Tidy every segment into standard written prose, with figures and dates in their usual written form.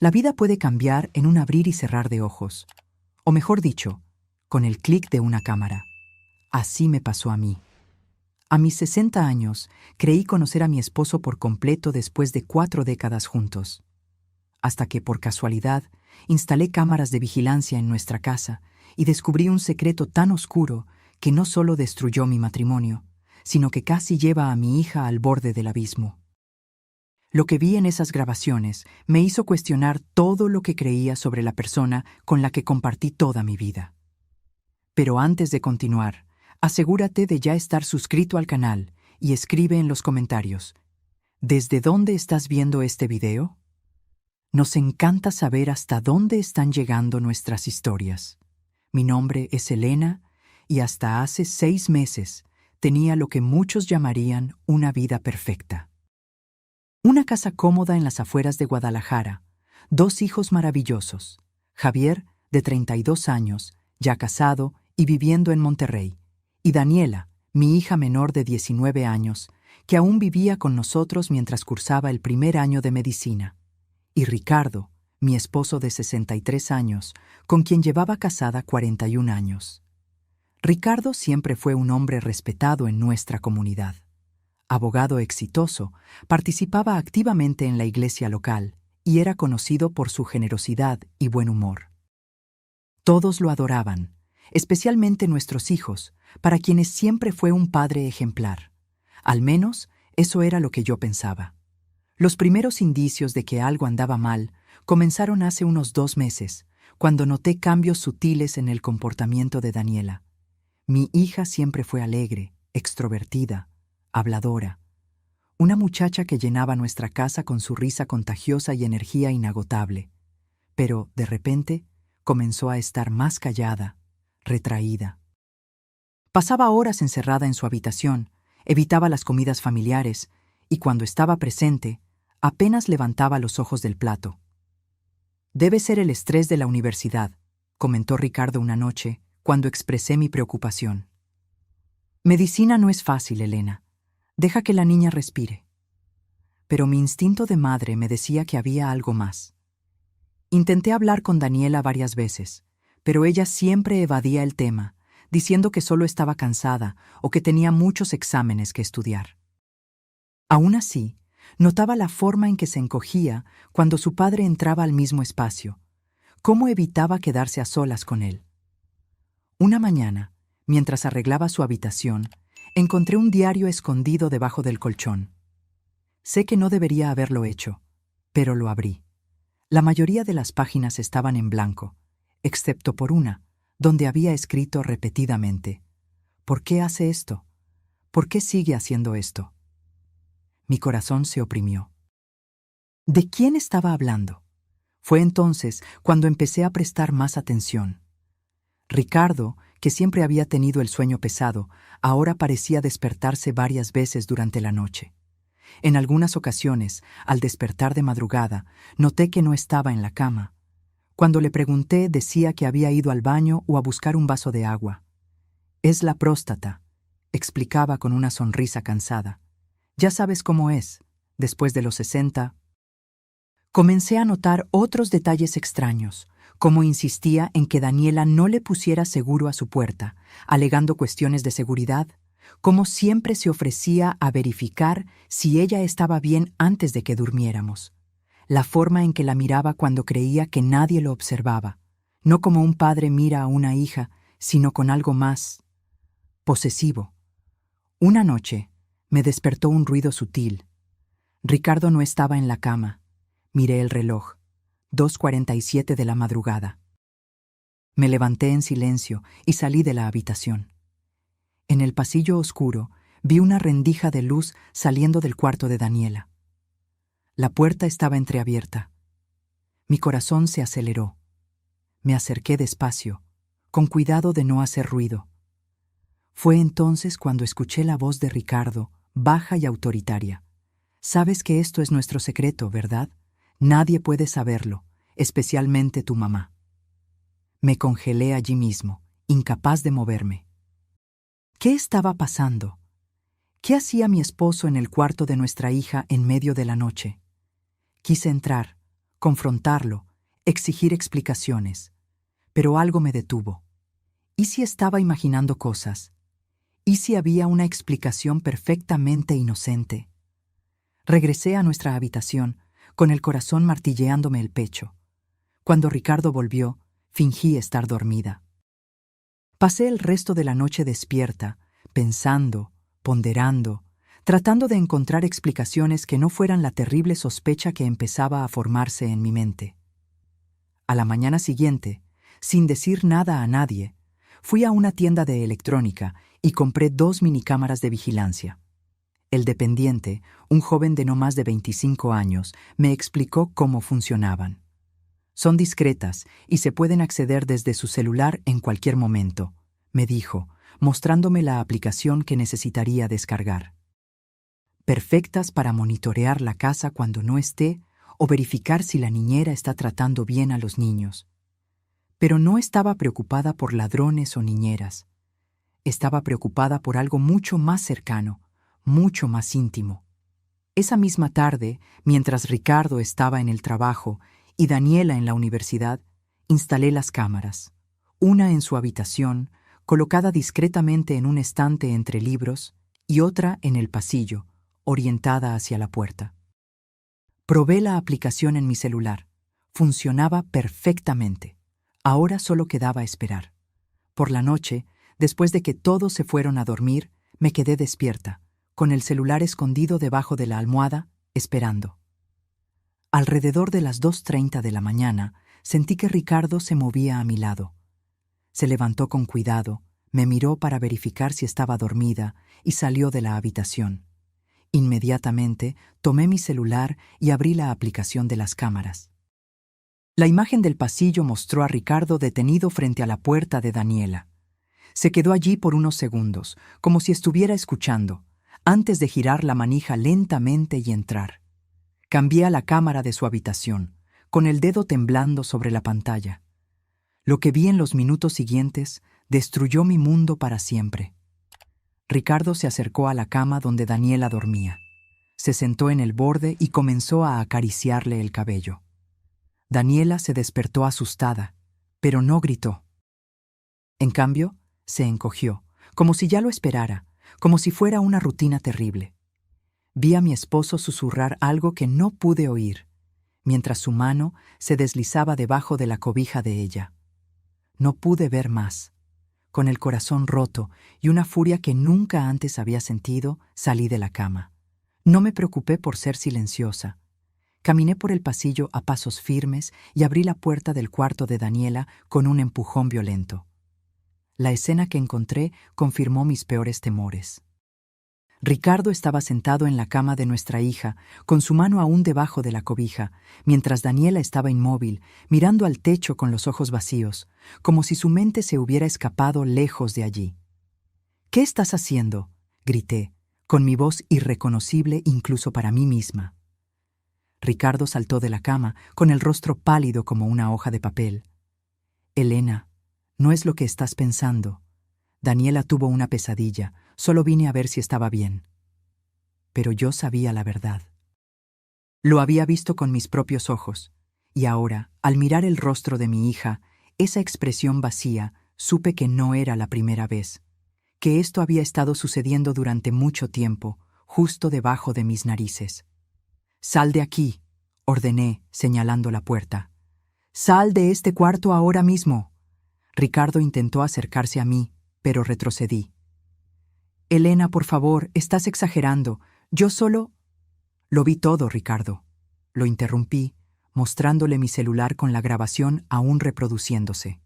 La vida puede cambiar en un abrir y cerrar de ojos, o mejor dicho, con el clic de una cámara. Así me pasó a mí. A mis 60 años, creí conocer a mi esposo por completo después de 4 décadas juntos. Hasta que, por casualidad, instalé cámaras de vigilancia en nuestra casa y descubrí un secreto tan oscuro que no solo destruyó mi matrimonio, sino que casi lleva a mi hija al borde del abismo. Lo que vi en esas grabaciones me hizo cuestionar todo lo que creía sobre la persona con la que compartí toda mi vida. Pero antes de continuar, asegúrate de ya estar suscrito al canal y escribe en los comentarios: ¿desde dónde estás viendo este video? Nos encanta saber hasta dónde están llegando nuestras historias. Mi nombre es Elena y hasta hace 6 meses tenía lo que muchos llamarían una vida perfecta. Una casa cómoda en las afueras de Guadalajara, 2 hijos maravillosos, Javier, de 32 años, ya casado y viviendo en Monterrey, y Daniela, mi hija menor de 19 años, que aún vivía con nosotros mientras cursaba el primer año de medicina, y Ricardo, mi esposo de 63 años, con quien llevaba casada 41 años. Ricardo siempre fue un hombre respetado en nuestra comunidad. Abogado exitoso, participaba activamente en la iglesia local y era conocido por su generosidad y buen humor. Todos lo adoraban, especialmente nuestros hijos, para quienes siempre fue un padre ejemplar. Al menos, eso era lo que yo pensaba. Los primeros indicios de que algo andaba mal comenzaron hace unos 2 meses, cuando noté cambios sutiles en el comportamiento de Daniela. Mi hija siempre fue alegre, extrovertida, habladora. Una muchacha que llenaba nuestra casa con su risa contagiosa y energía inagotable. Pero, de repente, comenzó a estar más callada, retraída. Pasaba horas encerrada en su habitación, evitaba las comidas familiares y cuando estaba presente, apenas levantaba los ojos del plato. «Debe ser el estrés de la universidad», comentó Ricardo una noche, cuando expresé mi preocupación. «Medicina no es fácil, Elena. Deja que la niña respire». Pero mi instinto de madre me decía que había algo más. Intenté hablar con Daniela varias veces, pero ella siempre evadía el tema, diciendo que solo estaba cansada o que tenía muchos exámenes que estudiar. Aún así, notaba la forma en que se encogía cuando su padre entraba al mismo espacio, cómo evitaba quedarse a solas con él. Una mañana, mientras arreglaba su habitación, encontré un diario escondido debajo del colchón. Sé que no debería haberlo hecho, pero lo abrí. La mayoría de las páginas estaban en blanco, excepto por una, donde había escrito repetidamente: «¿Por qué hace esto? ¿Por qué sigue haciendo esto?». Mi corazón se oprimió. ¿De quién estaba hablando? Fue entonces cuando empecé a prestar más atención. Ricardo, que siempre había tenido el sueño pesado, ahora parecía despertarse varias veces durante la noche. En algunas ocasiones, al despertar de madrugada, noté que no estaba en la cama. Cuando le pregunté, decía que había ido al baño o a buscar un vaso de agua. «Es la próstata», explicaba con una sonrisa cansada. «Ya sabes cómo es, después de los 60. Comencé a notar otros detalles extraños, como insistía en que Daniela no le pusiera seguro a su puerta, alegando cuestiones de seguridad, como siempre se ofrecía a verificar si ella estaba bien antes de que durmiéramos, la forma en que la miraba cuando creía que nadie lo observaba, no como un padre mira a una hija, sino con algo más posesivo. Una noche me despertó un ruido sutil. Ricardo no estaba en la cama. Miré el reloj, 2:47 de la madrugada. Me levanté en silencio y salí de la habitación. En el pasillo oscuro vi una rendija de luz saliendo del cuarto de Daniela. La puerta estaba entreabierta. Mi corazón se aceleró. Me acerqué despacio, con cuidado de no hacer ruido. Fue entonces cuando escuché la voz de Ricardo, baja y autoritaria. «Sabes que esto es nuestro secreto, ¿verdad? Nadie puede saberlo, especialmente tu mamá». Me congelé allí mismo, incapaz de moverme. ¿Qué estaba pasando? ¿Qué hacía mi esposo en el cuarto de nuestra hija en medio de la noche? Quise entrar, confrontarlo, exigir explicaciones. Pero algo me detuvo. ¿Y si estaba imaginando cosas? ¿Y si había una explicación perfectamente inocente? Regresé a nuestra habitación, con el corazón martilleándome el pecho. Cuando Ricardo volvió, fingí estar dormida. Pasé el resto de la noche despierta, pensando, ponderando, tratando de encontrar explicaciones que no fueran la terrible sospecha que empezaba a formarse en mi mente. A la mañana siguiente, sin decir nada a nadie, fui a una tienda de electrónica y compré 2 minicámaras de vigilancia. El dependiente, un joven de no más de 25 años, me explicó cómo funcionaban. Son discretas y se pueden acceder desde su celular en cualquier momento, me dijo, mostrándome la aplicación que necesitaría descargar. Perfectas para monitorear la casa cuando no esté o verificar si la niñera está tratando bien a los niños. Pero no estaba preocupada por ladrones o niñeras. Estaba preocupada por algo mucho más cercano, mucho más íntimo. Esa misma tarde, mientras Ricardo estaba en el trabajo y Daniela en la universidad, instalé las cámaras, una en su habitación, colocada discretamente en un estante entre libros, y otra en el pasillo, orientada hacia la puerta. Probé la aplicación en mi celular. Funcionaba perfectamente. Ahora solo quedaba esperar. Por la noche, después de que todos se fueron a dormir, me quedé despierta, con el celular escondido debajo de la almohada, esperando. Alrededor de las 2:30 de la mañana, sentí que Ricardo se movía a mi lado. Se levantó con cuidado, me miró para verificar si estaba dormida y salió de la habitación. Inmediatamente, tomé mi celular y abrí la aplicación de las cámaras. La imagen del pasillo mostró a Ricardo detenido frente a la puerta de Daniela. Se quedó allí por unos segundos, como si estuviera escuchando, antes de girar la manija lentamente y entrar. Cambié a la cámara de su habitación, con el dedo temblando sobre la pantalla. Lo que vi en los minutos siguientes destruyó mi mundo para siempre. Ricardo se acercó a la cama donde Daniela dormía. Se sentó en el borde y comenzó a acariciarle el cabello. Daniela se despertó asustada, pero no gritó. En cambio, se encogió, como si ya lo esperara, como si fuera una rutina terrible. Vi a mi esposo susurrar algo que no pude oír, mientras su mano se deslizaba debajo de la cobija de ella. No pude ver más. Con el corazón roto y una furia que nunca antes había sentido, salí de la cama. No me preocupé por ser silenciosa. Caminé por el pasillo a pasos firmes y abrí la puerta del cuarto de Daniela con un empujón violento. La escena que encontré confirmó mis peores temores. Ricardo estaba sentado en la cama de nuestra hija, con su mano aún debajo de la cobija, mientras Daniela estaba inmóvil, mirando al techo con los ojos vacíos, como si su mente se hubiera escapado lejos de allí. «¿Qué estás haciendo?», grité, con mi voz irreconocible incluso para mí misma. Ricardo saltó de la cama, con el rostro pálido como una hoja de papel. «Elena, no es lo que estás pensando. Daniela tuvo una pesadilla. Solo vine a ver si estaba bien». Pero yo sabía la verdad. Lo había visto con mis propios ojos, y ahora, al mirar el rostro de mi hija, esa expresión vacía, supe que no era la primera vez, que esto había estado sucediendo durante mucho tiempo, justo debajo de mis narices. «Sal de aquí», ordené, señalando la puerta. «Sal de este cuarto ahora mismo». Ricardo intentó acercarse a mí, pero retrocedí. «Elena, por favor, estás exagerando. Yo solo...» «Lo vi todo, Ricardo». Lo interrumpí, mostrándole mi celular con la grabación aún reproduciéndose.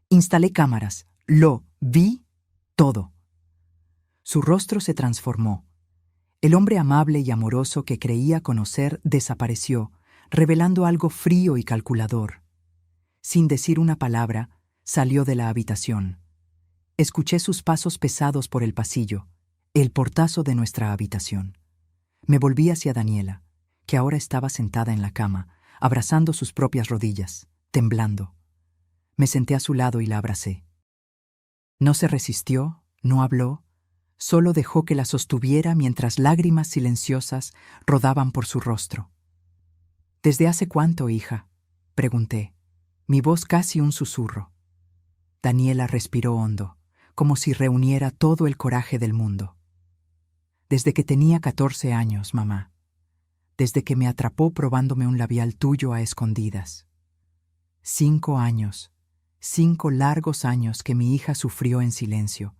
Instalé cámaras. Lo vi todo. Su rostro se transformó. El hombre amable y amoroso que creía conocer desapareció, revelando algo frío y calculador. Sin decir una palabra, salió de la habitación. Escuché sus pasos pesados por el pasillo, el portazo de nuestra habitación. Me volví hacia Daniela, que ahora estaba sentada en la cama, abrazando sus propias rodillas, temblando. Me senté a su lado y la abracé. No se resistió, no habló, solo dejó que la sostuviera mientras lágrimas silenciosas rodaban por su rostro. ¿Desde hace cuánto, hija?, pregunté, mi voz casi un susurro. Daniela respiró hondo, como si reuniera todo el coraje del mundo. Desde que tenía 14 años, mamá. Desde que me atrapó probándome un labial tuyo a escondidas. 5 años, 5 largos años que mi hija sufrió en silencio,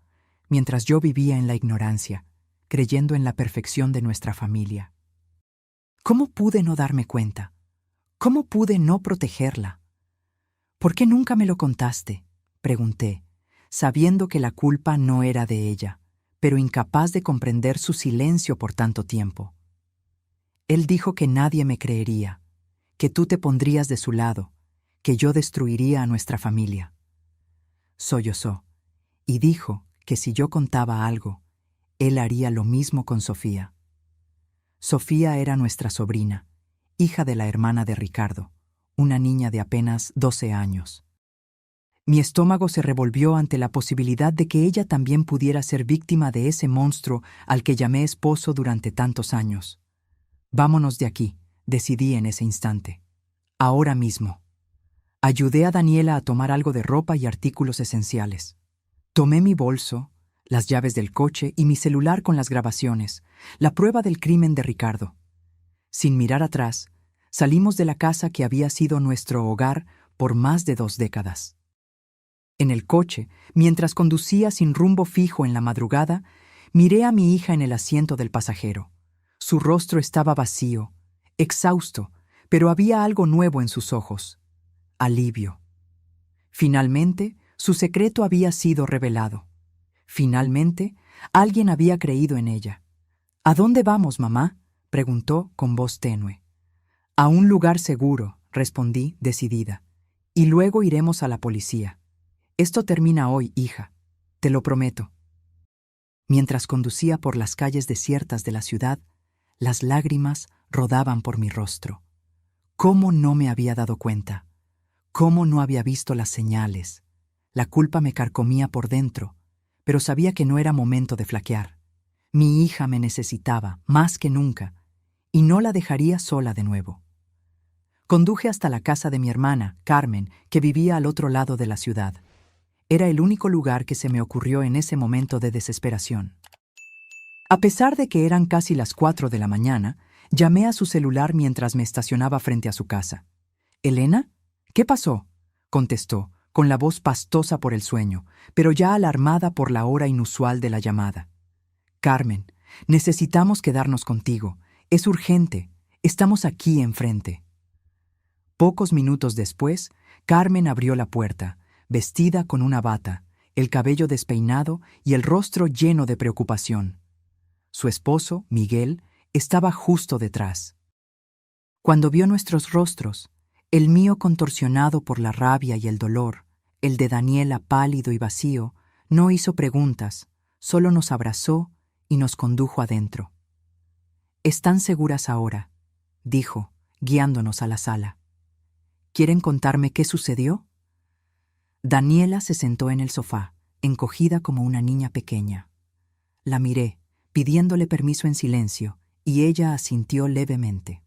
mientras yo vivía en la ignorancia, creyendo en la perfección de nuestra familia. ¿Cómo pude no darme cuenta? ¿Cómo pude no protegerla? ¿Por qué nunca me lo contaste?, pregunté, sabiendo que la culpa no era de ella, pero incapaz de comprender su silencio por tanto tiempo. Él dijo que nadie me creería, que tú te pondrías de su lado, que yo destruiría a nuestra familia. Sollozó, y dijo que si yo contaba algo, él haría lo mismo con Sofía. Sofía era nuestra sobrina, hija de la hermana de Ricardo, una niña de apenas 12 años. Mi estómago se revolvió ante la posibilidad de que ella también pudiera ser víctima de ese monstruo al que llamé esposo durante tantos años. Vámonos de aquí, decidí en ese instante. Ahora mismo. Ayudé a Daniela a tomar algo de ropa y artículos esenciales. Tomé mi bolso, las llaves del coche y mi celular con las grabaciones, la prueba del crimen de Ricardo. Sin mirar atrás, salimos de la casa que había sido nuestro hogar por más de 2 décadas. En el coche, mientras conducía sin rumbo fijo en la madrugada, miré a mi hija en el asiento del pasajero. Su rostro estaba vacío, exhausto, pero había algo nuevo en sus ojos: alivio. Finalmente, su secreto había sido revelado. Finalmente, alguien había creído en ella. ¿A dónde vamos, mamá?, preguntó con voz tenue. A un lugar seguro, respondí decidida, y luego iremos a la policía. Esto termina hoy, hija, te lo prometo. Mientras conducía por las calles desiertas de la ciudad, las lágrimas rodaban por mi rostro. ¿Cómo no me había dado cuenta? ¿Cómo no había visto las señales? La culpa me carcomía por dentro, pero sabía que no era momento de flaquear. Mi hija me necesitaba, más que nunca, y no la dejaría sola de nuevo. Conduje hasta la casa de mi hermana, Carmen, que vivía al otro lado de la ciudad. Era el único lugar que se me ocurrió en ese momento de desesperación. A pesar de que eran casi las 4 de la mañana, llamé a su celular mientras me estacionaba frente a su casa. «¿Elena? ¿Qué pasó?», contestó, con la voz pastosa por el sueño, pero ya alarmada por la hora inusual de la llamada. «Carmen, necesitamos quedarnos contigo. Es urgente. Estamos aquí enfrente». Pocos minutos después, Carmen abrió la puerta, vestida con una bata, el cabello despeinado y el rostro lleno de preocupación. Su esposo, Miguel, estaba justo detrás. Cuando vio nuestros rostros, el mío contorsionado por la rabia y el dolor, el de Daniela pálido y vacío, no hizo preguntas, solo nos abrazó y nos condujo adentro. «¿Están seguras ahora?», dijo, guiándonos a la sala. «¿Quieren contarme qué sucedió?». Daniela se sentó en el sofá, encogida como una niña pequeña. La miré, pidiéndole permiso en silencio, y ella asintió levemente.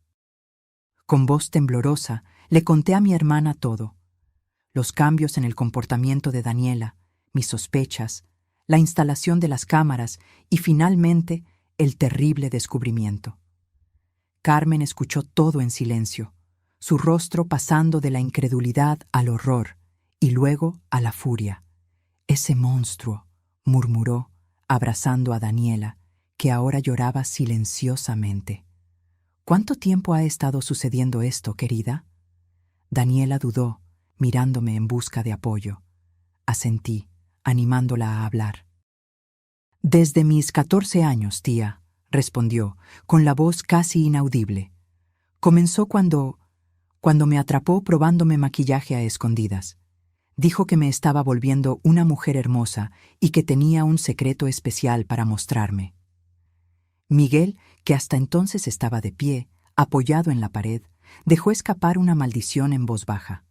Con voz temblorosa, le conté a mi hermana todo: los cambios en el comportamiento de Daniela, mis sospechas, la instalación de las cámaras y, finalmente, el terrible descubrimiento. Carmen escuchó todo en silencio, su rostro pasando de la incredulidad al horror y luego a la furia. «Ese monstruo», murmuró, abrazando a Daniela, que ahora lloraba silenciosamente. «¿Cuánto tiempo ha estado sucediendo esto, querida?». Daniela dudó, mirándome en busca de apoyo. Asentí, animándola a hablar. «Desde mis 14 años, tía», respondió, con la voz casi inaudible. «Comenzó cuando me atrapó probándome maquillaje a escondidas. Dijo que me estaba volviendo una mujer hermosa y que tenía un secreto especial para mostrarme». Miguel, que hasta entonces estaba de pie, apoyado en la pared, dejó escapar una maldición en voz baja.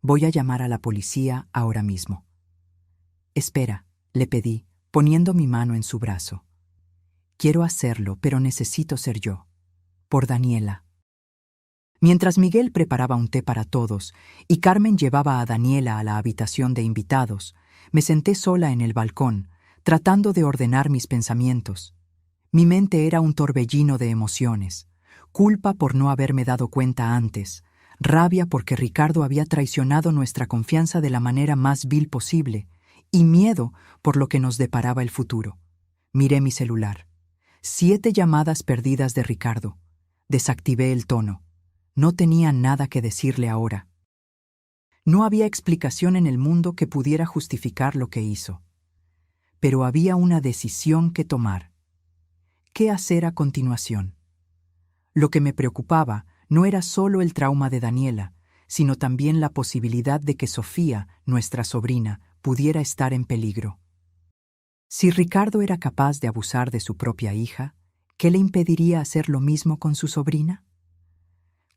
«Voy a llamar a la policía ahora mismo». «Espera», le pedí, poniendo mi mano en su brazo. «Quiero hacerlo, pero necesito ser yo. Por Daniela». Mientras Miguel preparaba un té para todos y Carmen llevaba a Daniela a la habitación de invitados, me senté sola en el balcón, tratando de ordenar mis pensamientos. Mi mente era un torbellino de emociones: culpa por no haberme dado cuenta antes, rabia porque Ricardo había traicionado nuestra confianza de la manera más vil posible, y miedo por lo que nos deparaba el futuro. Miré mi celular. 7 llamadas perdidas de Ricardo. Desactivé el tono. No tenía nada que decirle ahora. No había explicación en el mundo que pudiera justificar lo que hizo. Pero había una decisión que tomar. ¿Qué hacer a continuación? Lo que me preocupaba no era solo el trauma de Daniela, sino también la posibilidad de que Sofía, nuestra sobrina, pudiera estar en peligro. Si Ricardo era capaz de abusar de su propia hija, ¿qué le impediría hacer lo mismo con su sobrina?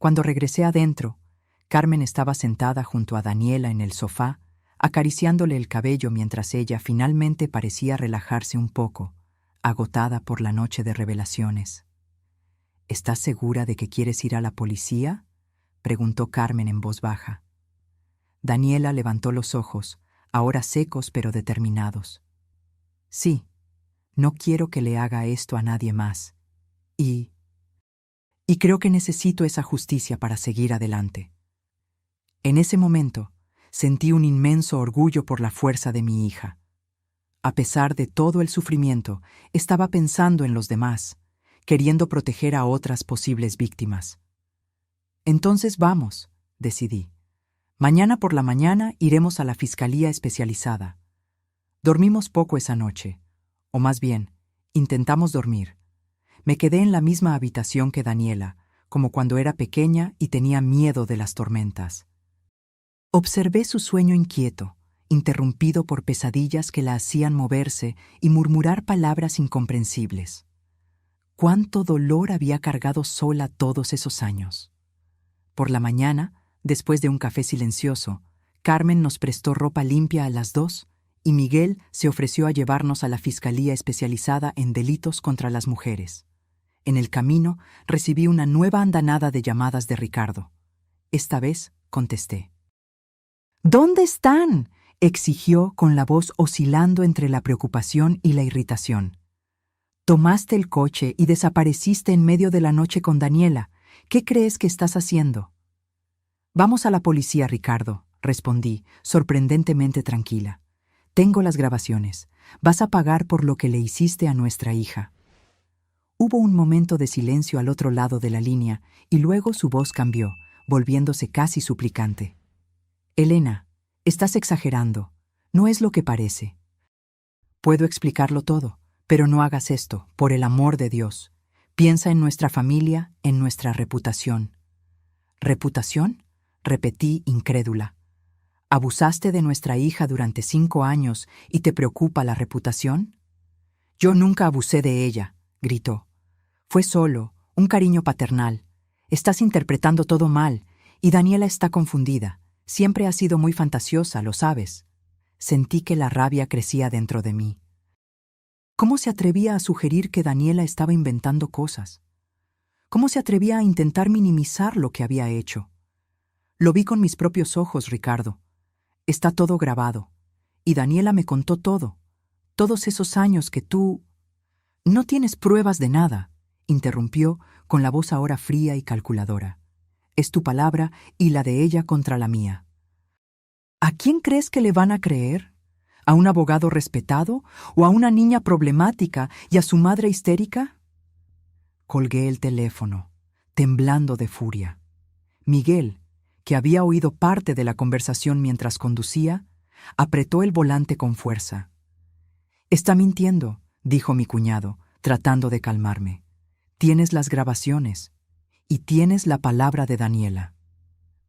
Cuando regresé adentro, Carmen estaba sentada junto a Daniela en el sofá, acariciándole el cabello mientras ella finalmente parecía relajarse un poco, agotada por la noche de revelaciones. ¿Estás segura de que quieres ir a la policía?, preguntó Carmen en voz baja. Daniela levantó los ojos, ahora secos pero determinados. Sí, no quiero que le haga esto a nadie más. Y creo que necesito esa justicia para seguir adelante. En ese momento, sentí un inmenso orgullo por la fuerza de mi hija. A pesar de todo el sufrimiento, estaba pensando en los demás, queriendo proteger a otras posibles víctimas. Entonces vamos, decidí. Mañana por la mañana iremos a la fiscalía especializada. Dormimos poco esa noche, o más bien, intentamos dormir. Me quedé en la misma habitación que Daniela, como cuando era pequeña y tenía miedo de las tormentas. Observé su sueño inquieto, interrumpido por pesadillas que la hacían moverse y murmurar palabras incomprensibles. ¿Cuánto dolor había cargado sola todos esos años? Por la mañana, después de un café silencioso, Carmen nos prestó ropa limpia a las 2 y Miguel se ofreció a llevarnos a la Fiscalía Especializada en Delitos contra las Mujeres. En el camino, recibí una nueva andanada de llamadas de Ricardo. Esta vez contesté. ¿Dónde están?, exigió con la voz oscilando entre la preocupación y la irritación. Tomaste el coche y desapareciste en medio de la noche con Daniela. ¿Qué crees que estás haciendo? Vamos a la policía, Ricardo, respondí, sorprendentemente tranquila. Tengo las grabaciones. Vas a pagar por lo que le hiciste a nuestra hija. Hubo un momento de silencio al otro lado de la línea y luego su voz cambió, volviéndose casi suplicante. Elena, estás exagerando. No es lo que parece. Puedo explicarlo todo, pero no hagas esto, por el amor de Dios. Piensa en nuestra familia, en nuestra reputación. ¿Reputación?, repetí incrédula. ¿Abusaste de nuestra hija durante 5 años y te preocupa la reputación? Yo nunca abusé de ella, gritó. Fue solo un cariño paternal. Estás interpretando todo mal, y Daniela está confundida. Siempre ha sido muy fantasiosa, lo sabes. Sentí que la rabia crecía dentro de mí. ¿Cómo se atrevía a sugerir que Daniela estaba inventando cosas? ¿Cómo se atrevía a intentar minimizar lo que había hecho? Lo vi con mis propios ojos, Ricardo. Está todo grabado. Y Daniela me contó todo. Todos esos años que tú... No tienes pruebas de nada, interrumpió con la voz ahora fría y calculadora. Es tu palabra y la de ella contra la mía. ¿A quién crees que le van a creer? ¿A un abogado respetado o a una niña problemática y a su madre histérica? Colgué el teléfono, temblando de furia. Miguel, que había oído parte de la conversación mientras conducía, apretó el volante con fuerza. Está mintiendo, dijo mi cuñado, tratando de calmarme. Tienes las grabaciones y tienes la palabra de Daniela.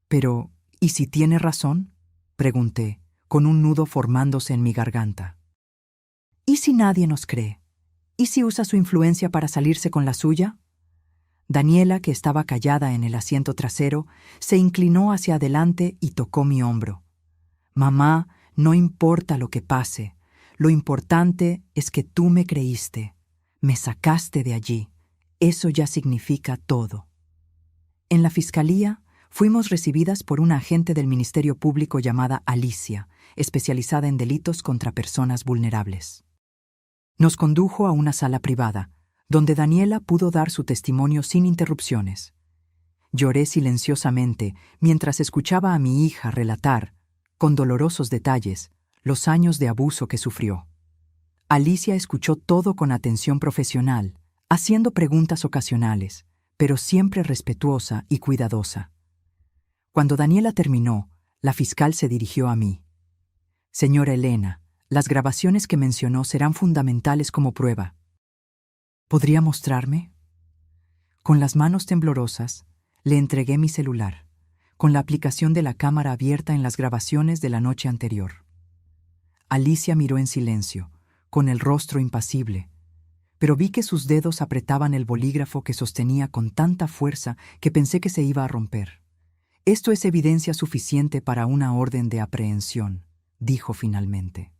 Pero, ¿y si tiene razón?, pregunté, con un nudo formándose en mi garganta. ¿Y si nadie nos cree? ¿Y si usa su influencia para salirse con la suya? Daniela, que estaba callada en el asiento trasero, se inclinó hacia adelante y tocó mi hombro. Mamá, no importa lo que pase. Lo importante es que tú me creíste. Me sacaste de allí. Eso ya significa todo. En la fiscalía, fuimos recibidas por una agente del Ministerio Público llamada Alicia, especializada en delitos contra personas vulnerables. Nos condujo a una sala privada, donde Daniela pudo dar su testimonio sin interrupciones. Lloré silenciosamente mientras escuchaba a mi hija relatar, con dolorosos detalles, los años de abuso que sufrió. Alicia escuchó todo con atención profesional, haciendo preguntas ocasionales, pero siempre respetuosa y cuidadosa. Cuando Daniela terminó, la fiscal se dirigió a mí. Señora Elena, las grabaciones que mencionó serán fundamentales como prueba. ¿Podría mostrarme? Con las manos temblorosas, le entregué mi celular, con la aplicación de la cámara abierta en las grabaciones de la noche anterior. Alicia miró en silencio, con el rostro impasible, pero vi que sus dedos apretaban el bolígrafo que sostenía con tanta fuerza que pensé que se iba a romper. Esto es evidencia suficiente para una orden de aprehensión, dijo finalmente.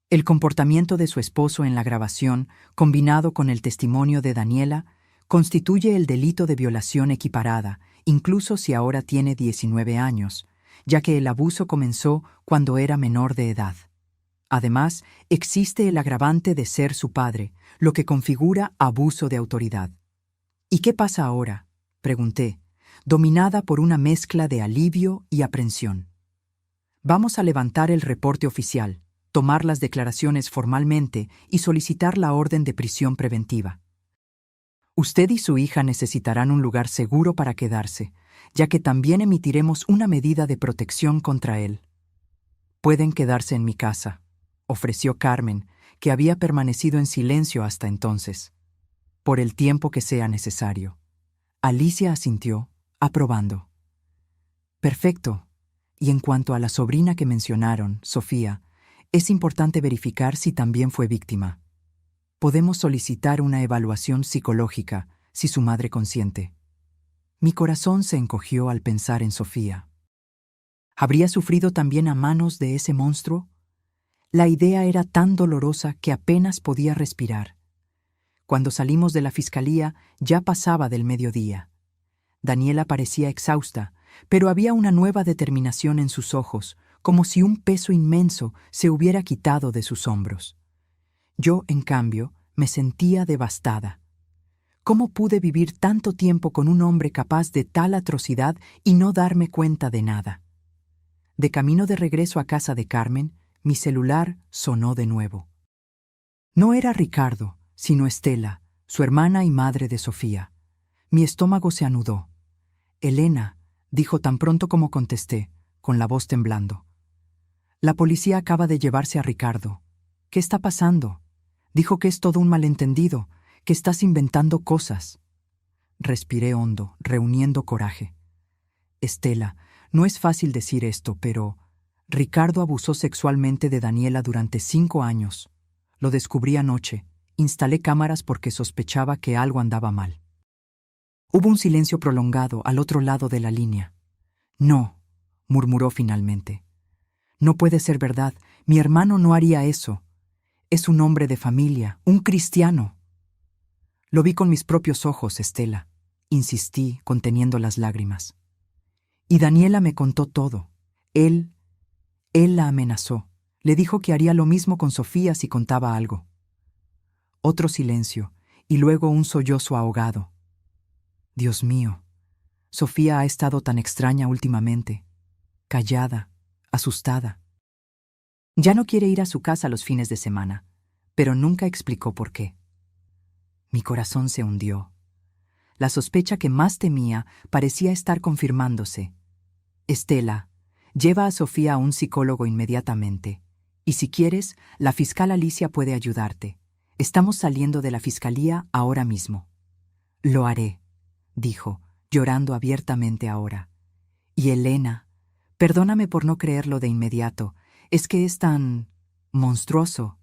El comportamiento de su esposo en la grabación, combinado con el testimonio de Daniela, constituye el delito de violación equiparada, incluso si ahora tiene 19 años, ya que el abuso comenzó cuando era menor de edad. Además, existe el agravante de ser su padre, lo que configura abuso de autoridad. ¿Y qué pasa ahora?, pregunté, dominada por una mezcla de alivio y aprensión. Vamos a levantar el reporte oficial, tomar las declaraciones formalmente y solicitar la orden de prisión preventiva. Usted y su hija necesitarán un lugar seguro para quedarse, ya que también emitiremos una medida de protección contra él. Pueden quedarse en mi casa, ofreció Carmen, que había permanecido en silencio hasta entonces, por el tiempo que sea necesario. Alicia asintió, aprobando. Perfecto. Y en cuanto a la sobrina que mencionaron, Sofía, es importante verificar si también fue víctima. Podemos solicitar una evaluación psicológica si su madre consiente. Mi corazón se encogió al pensar en Sofía. ¿Habría sufrido también a manos de ese monstruo? La idea era tan dolorosa que apenas podía respirar. Cuando salimos de la fiscalía, ya pasaba del mediodía. Daniela parecía exhausta, pero había una nueva determinación en sus ojos, como si un peso inmenso se hubiera quitado de sus hombros. Yo, en cambio, me sentía devastada. ¿Cómo pude vivir tanto tiempo con un hombre capaz de tal atrocidad y no darme cuenta de nada? De camino de regreso a casa de Carmen, mi celular sonó de nuevo. No era Ricardo, sino Estela, su hermana y madre de Sofía. Mi estómago se anudó. Elena, dijo tan pronto como contesté, con la voz temblando. La policía acaba de llevarse a Ricardo. ¿Qué está pasando? Dijo que es todo un malentendido, que estás inventando cosas. Respiré hondo, reuniendo coraje. Estela, no es fácil decir esto, pero Ricardo abusó sexualmente de Daniela durante 5 años. Lo descubrí anoche. Instalé cámaras porque sospechaba que algo andaba mal. Hubo un silencio prolongado al otro lado de la línea. No, murmuró finalmente. No puede ser verdad. Mi hermano no haría eso. Es un hombre de familia, un cristiano. Lo vi con mis propios ojos, Estela. Insistí, conteniendo las lágrimas. Y Daniela me contó todo. Él la amenazó. Le dijo que haría lo mismo con Sofía si contaba algo. Otro silencio, y luego un sollozo ahogado. Dios mío, Sofía ha estado tan extraña últimamente. Callada, asustada. Ya no quiere ir a su casa los fines de semana, pero nunca explicó por qué. Mi corazón se hundió. La sospecha que más temía parecía estar confirmándose. Estela, lleva a Sofía a un psicólogo inmediatamente. Y si quieres, la fiscal Alicia puede ayudarte. Estamos saliendo de la fiscalía ahora mismo. Lo haré, dijo, llorando abiertamente ahora. Y Elena, perdóname por no creerlo de inmediato. Es que es tan monstruoso.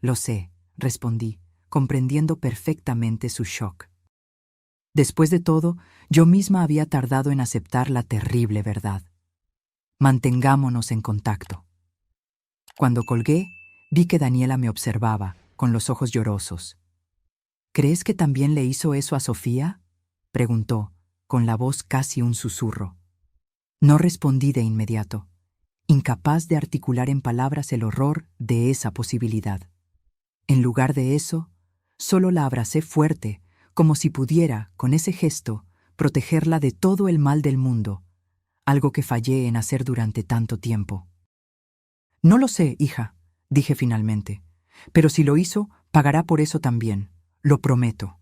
Lo sé, respondí, comprendiendo perfectamente su shock. Después de todo, yo misma había tardado en aceptar la terrible verdad. Mantengámonos en contacto. Cuando colgué, vi que Daniela me observaba, con los ojos llorosos. ¿Crees que también le hizo eso a Sofía?, preguntó, con la voz casi un susurro. No respondí de inmediato, incapaz de articular en palabras el horror de esa posibilidad. En lugar de eso, solo la abracé fuerte, como si pudiera, con ese gesto, protegerla de todo el mal del mundo, algo que fallé en hacer durante tanto tiempo. No lo sé, hija, dije finalmente, pero si lo hizo, pagará por eso también, lo prometo.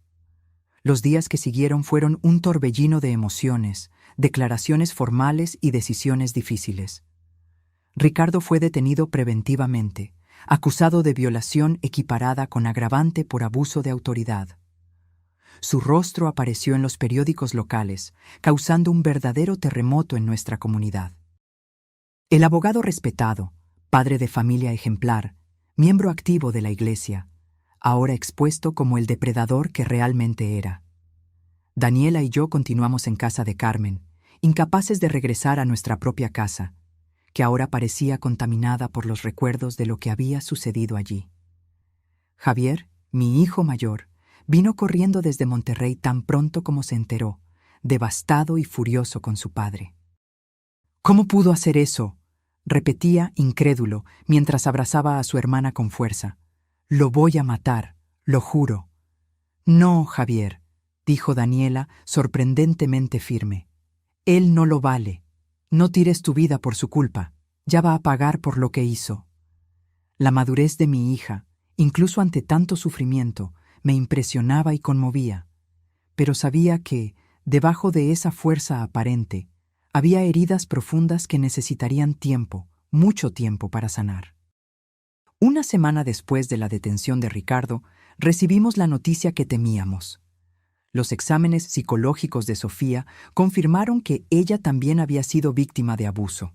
Los días que siguieron fueron un torbellino de emociones, declaraciones formales y decisiones difíciles. Ricardo fue detenido preventivamente, acusado de violación equiparada con agravante por abuso de autoridad. Su rostro apareció en los periódicos locales, causando un verdadero terremoto en nuestra comunidad. El abogado respetado, padre de familia ejemplar, miembro activo de la Iglesia, ahora expuesto como el depredador que realmente era. Daniela y yo continuamos en casa de Carmen, incapaces de regresar a nuestra propia casa, que ahora parecía contaminada por los recuerdos de lo que había sucedido allí. Javier, mi hijo mayor, vino corriendo desde Monterrey tan pronto como se enteró, devastado y furioso con su padre. ¿Cómo pudo hacer eso?, repetía incrédulo mientras abrazaba a su hermana con fuerza. Lo voy a matar, lo juro. No, Javier, dijo Daniela, sorprendentemente firme. Él no lo vale. No tires tu vida por su culpa. Ya va a pagar por lo que hizo. La madurez de mi hija, incluso ante tanto sufrimiento, me impresionaba y conmovía, pero sabía que, debajo de esa fuerza aparente, había heridas profundas que necesitarían tiempo, mucho tiempo para sanar. Una semana después de la detención de Ricardo, recibimos la noticia que temíamos. Los exámenes psicológicos de Sofía confirmaron que ella también había sido víctima de abuso.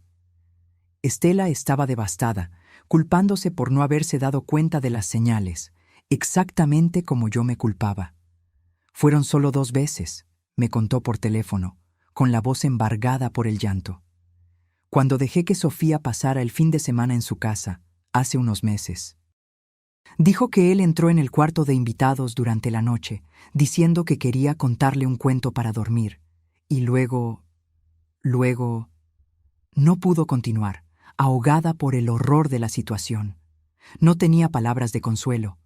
Estela estaba devastada, culpándose por no haberse dado cuenta de las señales, exactamente como yo me culpaba. Fueron solo 2 veces, me contó por teléfono, con la voz embargada por el llanto. Cuando dejé que Sofía pasara el fin de semana en su casa, hace unos meses. Dijo que él entró en el cuarto de invitados durante la noche, diciendo que quería contarle un cuento para dormir, y luego... No pudo continuar, ahogada por el horror de la situación. No tenía palabras de consuelo.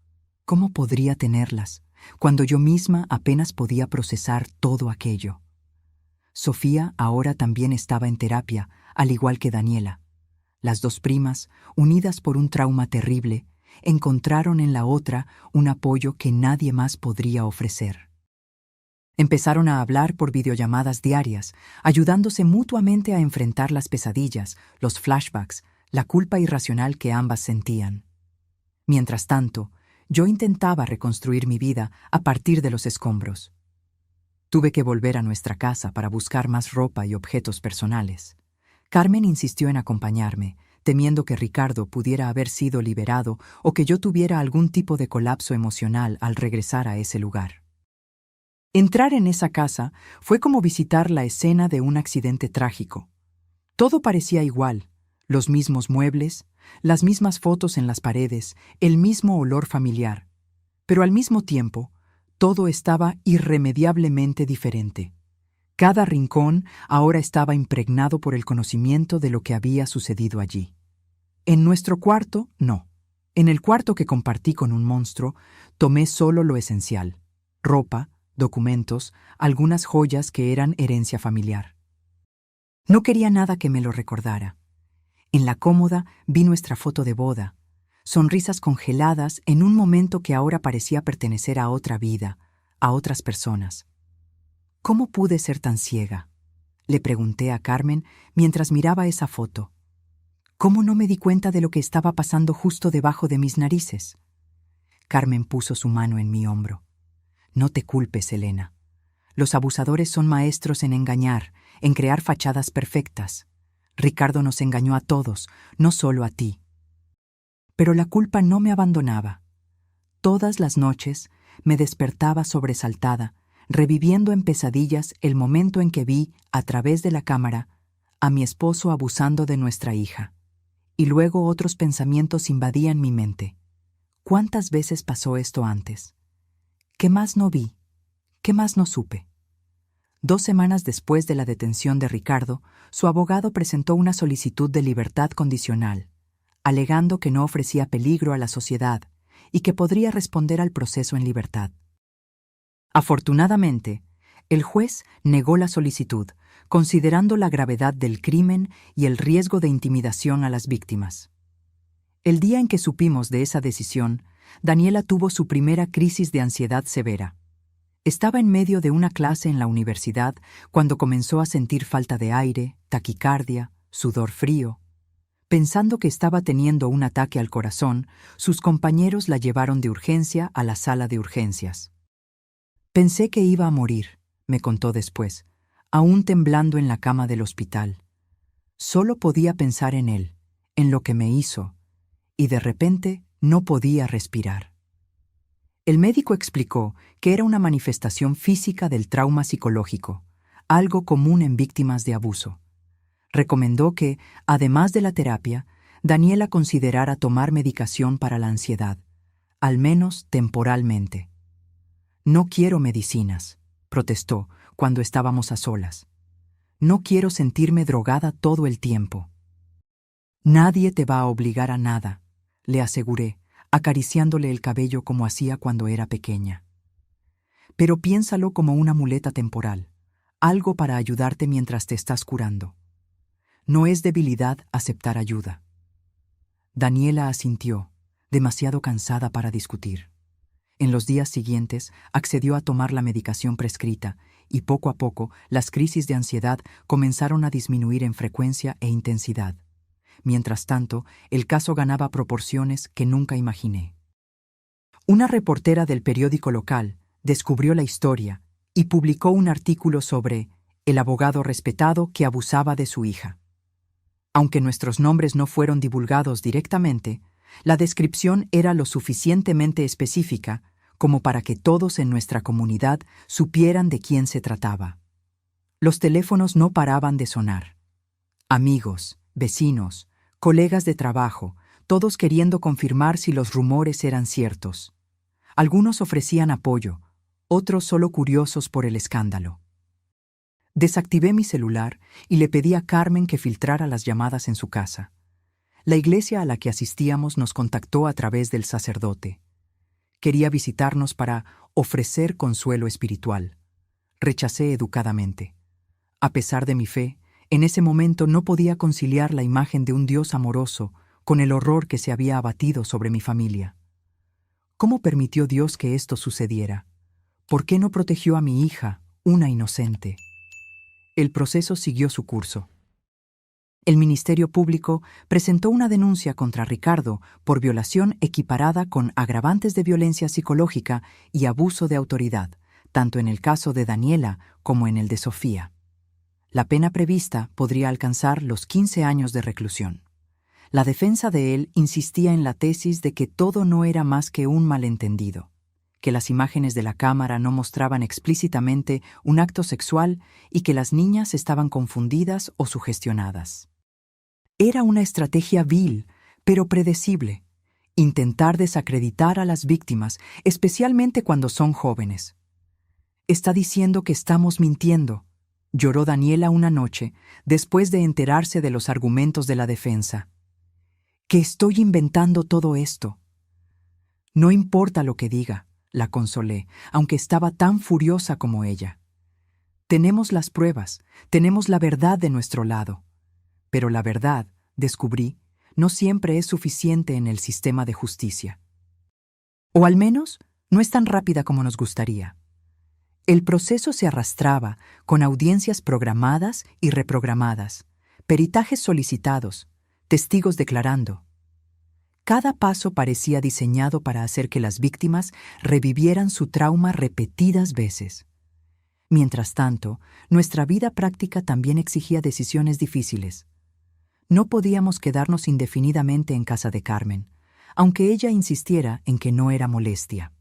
¿Cómo podría tenerlas, cuando yo misma apenas podía procesar todo aquello? Sofía ahora también estaba en terapia, al igual que Daniela. Las 2 primas, unidas por un trauma terrible, encontraron en la otra un apoyo que nadie más podría ofrecer. Empezaron a hablar por videollamadas diarias, ayudándose mutuamente a enfrentar las pesadillas, los flashbacks, la culpa irracional que ambas sentían. Mientras tanto, yo intentaba reconstruir mi vida a partir de los escombros. Tuve que volver a nuestra casa para buscar más ropa y objetos personales. Carmen insistió en acompañarme, temiendo que Ricardo pudiera haber sido liberado o que yo tuviera algún tipo de colapso emocional al regresar a ese lugar. Entrar en esa casa fue como visitar la escena de un accidente trágico. Todo parecía igual, los mismos muebles, las mismas fotos en las paredes, el mismo olor familiar. Pero al mismo tiempo, todo estaba irremediablemente diferente. Cada rincón ahora estaba impregnado por el conocimiento de lo que había sucedido allí. En nuestro cuarto, no. En el cuarto que compartí con un monstruo, tomé solo lo esencial: ropa, documentos, algunas joyas que eran herencia familiar. No quería nada que me lo recordara. En la cómoda vi nuestra foto de boda, sonrisas congeladas en un momento que ahora parecía pertenecer a otra vida, a otras personas. ¿Cómo pude ser tan ciega?, le pregunté a Carmen mientras miraba esa foto. ¿Cómo no me di cuenta de lo que estaba pasando justo debajo de mis narices? Carmen puso su mano en mi hombro. No te culpes, Elena. Los abusadores son maestros en engañar, en crear fachadas perfectas. Ricardo nos engañó a todos, no solo a ti. Pero la culpa no me abandonaba. Todas las noches me despertaba sobresaltada, reviviendo en pesadillas el momento en que vi, a través de la cámara, a mi esposo abusando de nuestra hija. Y luego otros pensamientos invadían mi mente. ¿Cuántas veces pasó esto antes? ¿Qué más no vi? ¿Qué más no supe? 2 semanas después de la detención de Ricardo, su abogado presentó una solicitud de libertad condicional, alegando que no ofrecía peligro a la sociedad y que podría responder al proceso en libertad. Afortunadamente, el juez negó la solicitud, considerando la gravedad del crimen y el riesgo de intimidación a las víctimas. El día en que supimos de esa decisión, Daniela tuvo su primera crisis de ansiedad severa. Estaba en medio de una clase en la universidad cuando comenzó a sentir falta de aire, taquicardia, sudor frío. Pensando que estaba teniendo un ataque al corazón, sus compañeros la llevaron de urgencia a la sala de urgencias. Pensé que iba a morir, me contó después, aún temblando en la cama del hospital. Solo podía pensar en él, en lo que me hizo, y de repente no podía respirar. El médico explicó que era una manifestación física del trauma psicológico, algo común en víctimas de abuso. Recomendó que, además de la terapia, Daniela considerara tomar medicación para la ansiedad, al menos temporalmente. «No quiero medicinas», protestó cuando estábamos a solas. «No quiero sentirme drogada todo el tiempo». «Nadie te va a obligar a nada», le aseguré, acariciándole el cabello como hacía cuando era pequeña. «Pero piénsalo como una muleta temporal, algo para ayudarte mientras te estás curando. No es debilidad aceptar ayuda». Daniela asintió, demasiado cansada para discutir. En los días siguientes accedió a tomar la medicación prescrita y poco a poco las crisis de ansiedad comenzaron a disminuir en frecuencia e intensidad. Mientras tanto, el caso ganaba proporciones que nunca imaginé. Una reportera del periódico local descubrió la historia y publicó un artículo sobre el abogado respetado que abusaba de su hija. Aunque nuestros nombres no fueron divulgados directamente, la descripción era lo suficientemente específica como para que todos en nuestra comunidad supieran de quién se trataba. Los teléfonos no paraban de sonar. Amigos, vecinos, colegas de trabajo, todos queriendo confirmar si los rumores eran ciertos. Algunos ofrecían apoyo, otros solo curiosos por el escándalo. Desactivé mi celular y le pedí a Carmen que filtrara las llamadas en su casa. La iglesia a la que asistíamos nos contactó a través del sacerdote. Quería visitarnos para ofrecer consuelo espiritual. Rechacé educadamente. A pesar de mi fe, en ese momento no podía conciliar la imagen de un Dios amoroso con el horror que se había abatido sobre mi familia. ¿Cómo permitió Dios que esto sucediera? ¿Por qué no protegió a mi hija, una inocente? El proceso siguió su curso. El Ministerio Público presentó una denuncia contra Ricardo por violación equiparada con agravantes de violencia psicológica y abuso de autoridad, tanto en el caso de Daniela como en el de Sofía. La pena prevista podría alcanzar los 15 años de reclusión. La defensa de él insistía en la tesis de que todo no era más que un malentendido, que las imágenes de la cámara no mostraban explícitamente un acto sexual y que las niñas estaban confundidas o sugestionadas. Era una estrategia vil, pero predecible, intentar desacreditar a las víctimas, especialmente cuando son jóvenes. «Está diciendo que estamos mintiendo», lloró Daniela una noche después de enterarse de los argumentos de la defensa. «Que estoy inventando todo esto». «No importa lo que diga», la consolé, aunque estaba tan furiosa como ella. «Tenemos las pruebas, tenemos la verdad de nuestro lado». Pero la verdad, descubrí, no siempre es suficiente en el sistema de justicia. O al menos, no es tan rápida como nos gustaría. El proceso se arrastraba con audiencias programadas y reprogramadas, peritajes solicitados, testigos declarando. Cada paso parecía diseñado para hacer que las víctimas revivieran su trauma repetidas veces. Mientras tanto, nuestra vida práctica también exigía decisiones difíciles. No podíamos quedarnos indefinidamente en casa de Carmen, aunque ella insistiera en que no era molestia.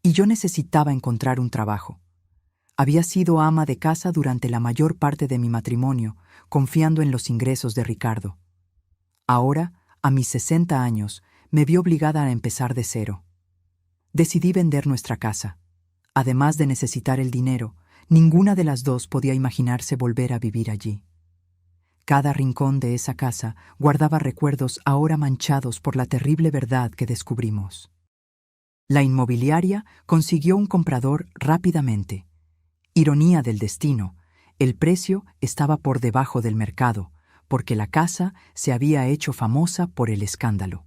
Y yo necesitaba encontrar un trabajo. Había sido ama de casa durante la mayor parte de mi matrimonio, confiando en los ingresos de Ricardo. Ahora, a mis 60 años, me vi obligada a empezar de cero. Decidí vender nuestra casa. Además de necesitar el dinero, Ninguna de las dos podía imaginarse volver a vivir allí. Cada rincón de esa casa guardaba recuerdos ahora manchados por la terrible verdad que descubrimos. La inmobiliaria consiguió un comprador rápidamente. Ironía del destino, el precio estaba por debajo del mercado, porque la casa se había hecho famosa por el escándalo.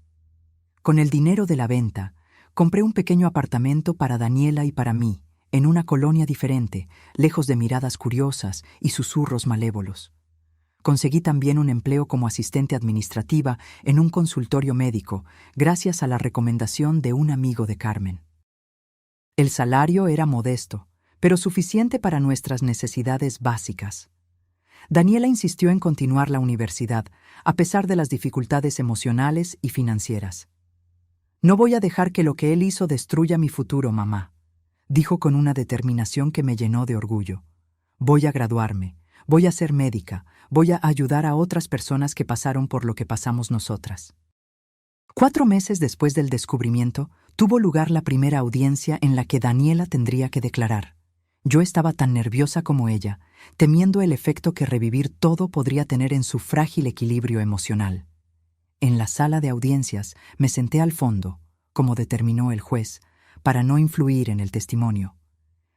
Con el dinero de la venta, compré un pequeño apartamento para Daniela y para mí, en una colonia diferente, lejos de miradas curiosas y susurros malévolos. Conseguí también un empleo como asistente administrativa en un consultorio médico, gracias a la recomendación de un amigo de Carmen. El salario era modesto, pero suficiente para nuestras necesidades básicas. Daniela insistió en continuar la universidad, a pesar de las dificultades emocionales y financieras. «No voy a dejar que lo que él hizo destruya mi futuro, mamá», dijo con una determinación que me llenó de orgullo. «Voy a graduarme, voy a ser médica, voy a ayudar a otras personas que pasaron por lo que pasamos nosotras». 4 meses después del descubrimiento, tuvo lugar la primera audiencia en la que Daniela tendría que declarar. Yo estaba tan nerviosa como ella, temiendo el efecto que revivir todo podría tener en su frágil equilibrio emocional. En la sala de audiencias me senté al fondo, como determinó el juez, para no influir en el testimonio.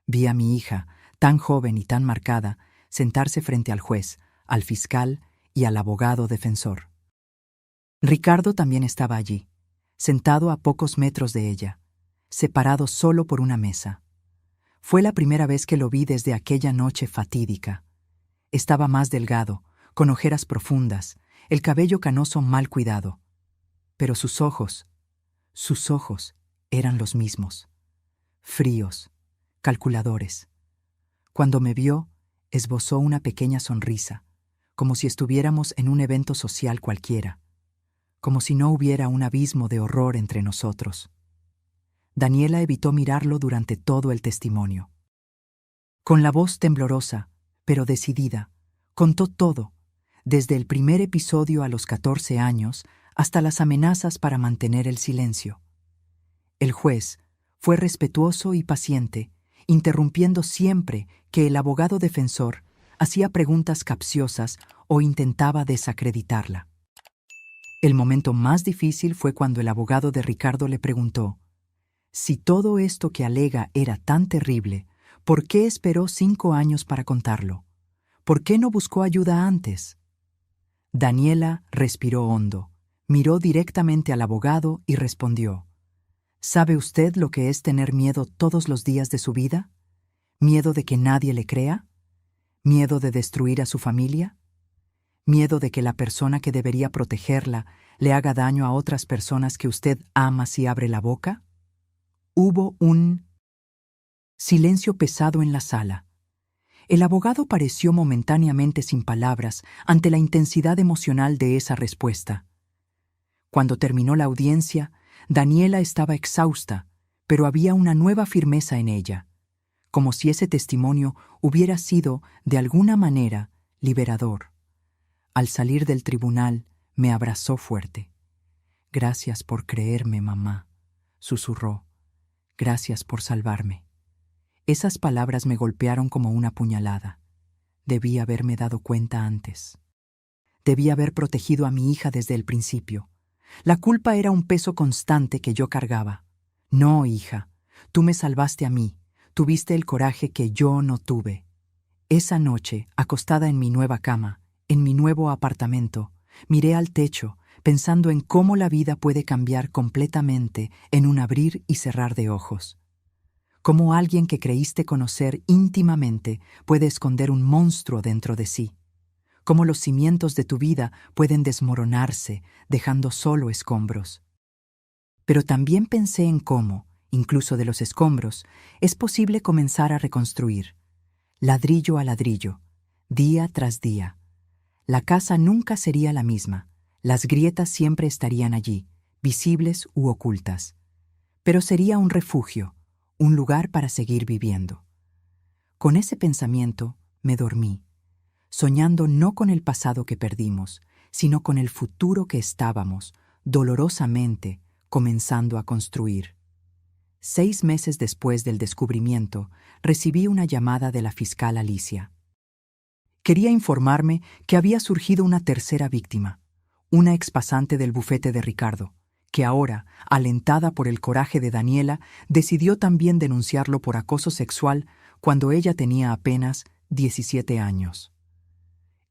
Vi a mi hija, tan joven y tan marcada, sentarse frente al juez, al fiscal y al abogado defensor. Ricardo también estaba allí, sentado a pocos metros de ella, separado solo por una mesa. Fue la primera vez que lo vi desde aquella noche fatídica. Estaba más delgado, con ojeras profundas, el cabello canoso mal cuidado. Pero sus ojos eran los mismos, fríos, calculadores. Cuando me vio, esbozó una pequeña sonrisa, como si estuviéramos en un evento social cualquiera, como si no hubiera un abismo de horror entre nosotros. Daniela evitó mirarlo durante todo el testimonio. Con la voz temblorosa, pero decidida, contó todo, desde el primer episodio a los 14 años hasta las amenazas para mantener el silencio. El juez fue respetuoso y paciente, interrumpiendo siempre que el abogado defensor hacía preguntas capciosas o intentaba desacreditarla. El momento más difícil fue cuando el abogado de Ricardo le preguntó: si todo esto que alega era tan terrible, ¿por qué esperó 5 años para contarlo? ¿Por qué no buscó ayuda antes? Daniela respiró hondo, miró directamente al abogado y respondió: ¿sabe usted lo que es tener miedo todos los días de su vida? ¿Miedo de que nadie le crea? ¿Miedo de destruir a su familia? ¿Miedo de que la persona que debería protegerla le haga daño a otras personas que usted ama si abre la boca? Hubo un silencio pesado en la sala. El abogado pareció momentáneamente sin palabras ante la intensidad emocional de esa respuesta. Cuando terminó la audiencia, Daniela estaba exhausta, pero había una nueva firmeza en ella, como si ese testimonio hubiera sido, de alguna manera, liberador. Al salir del tribunal, me abrazó fuerte. «Gracias por creerme, mamá», susurró. «Gracias por salvarme». Esas palabras me golpearon como una puñalada. Debí haberme dado cuenta antes. Debí haber protegido a mi hija desde el principio. La culpa era un peso constante que yo cargaba. No, hija, tú me salvaste a mí. Tuviste el coraje que yo no tuve. Esa noche, acostada en mi nueva cama, en mi nuevo apartamento, miré al techo, pensando en cómo la vida puede cambiar completamente en un abrir y cerrar de ojos. Cómo alguien que creíste conocer íntimamente puede esconder un monstruo dentro de sí. Cómo los cimientos de tu vida pueden desmoronarse, dejando solo escombros. Pero también pensé en cómo, incluso de los escombros, es posible comenzar a reconstruir, ladrillo a ladrillo, día tras día. La casa nunca sería la misma. Las grietas siempre estarían allí, visibles u ocultas. Pero sería un refugio, un lugar para seguir viviendo. Con ese pensamiento me dormí, soñando no con el pasado que perdimos, sino con el futuro que estábamos, dolorosamente, comenzando a construir. 6 meses después del descubrimiento, recibí una llamada de la fiscal Alicia. Quería informarme que había surgido una tercera víctima, una expasante del bufete de Ricardo, que ahora, alentada por el coraje de Daniela, decidió también denunciarlo por acoso sexual cuando ella tenía apenas 17 años.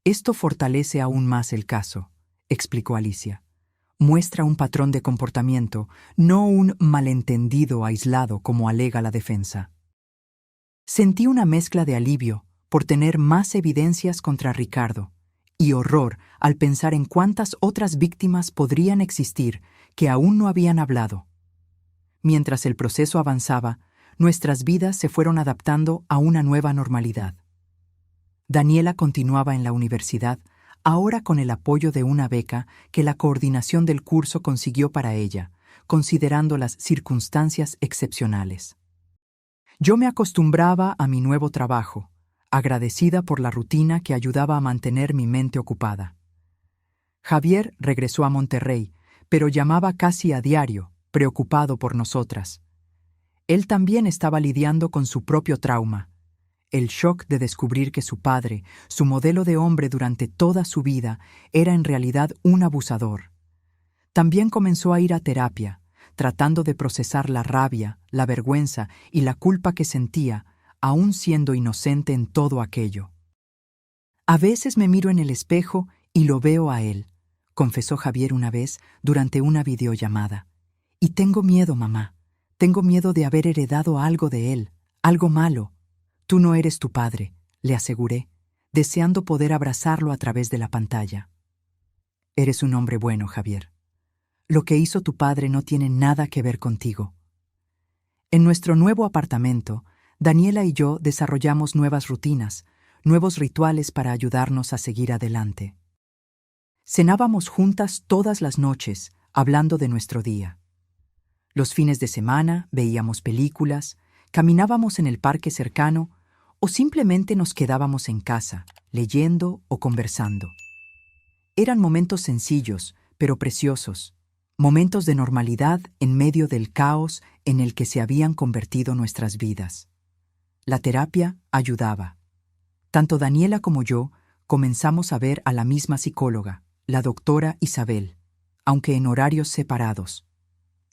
Esto fortalece aún más el caso, explicó Alicia. Muestra un patrón de comportamiento, no un malentendido aislado como alega la defensa. Sentí una mezcla de alivio por tener más evidencias contra Ricardo y horror al pensar en cuántas otras víctimas podrían existir que aún no habían hablado. Mientras el proceso avanzaba, nuestras vidas se fueron adaptando a una nueva normalidad. Daniela continuaba en la universidad, ahora con el apoyo de una beca que la coordinación del curso consiguió para ella, considerando las circunstancias excepcionales. Yo me acostumbraba a mi nuevo trabajo, agradecida por la rutina que ayudaba a mantener mi mente ocupada. Javier regresó a Monterrey, pero llamaba casi a diario, preocupado por nosotras. Él también estaba lidiando con su propio trauma. El shock de descubrir que su padre, su modelo de hombre durante toda su vida, era en realidad un abusador. También comenzó a ir a terapia, tratando de procesar la rabia, la vergüenza y la culpa que sentía, aún siendo inocente en todo aquello. A veces me miro en el espejo y lo veo a él, confesó Javier una vez durante una videollamada. Y tengo miedo, mamá. Tengo miedo de haber heredado algo de él, algo malo. Tú no eres tu padre, le aseguré, deseando poder abrazarlo a través de la pantalla. Eres un hombre bueno, Javier. Lo que hizo tu padre no tiene nada que ver contigo. En nuestro nuevo apartamento, Daniela y yo desarrollamos nuevas rutinas, nuevos rituales para ayudarnos a seguir adelante. Cenábamos juntas todas las noches, hablando de nuestro día. Los fines de semana veíamos películas, caminábamos en el parque cercano o simplemente nos quedábamos en casa, leyendo o conversando. Eran momentos sencillos, pero preciosos, momentos de normalidad en medio del caos en el que se habían convertido nuestras vidas. La terapia ayudaba. Tanto Daniela como yo comenzamos a ver a la misma psicóloga, la doctora Isabel, aunque en horarios separados.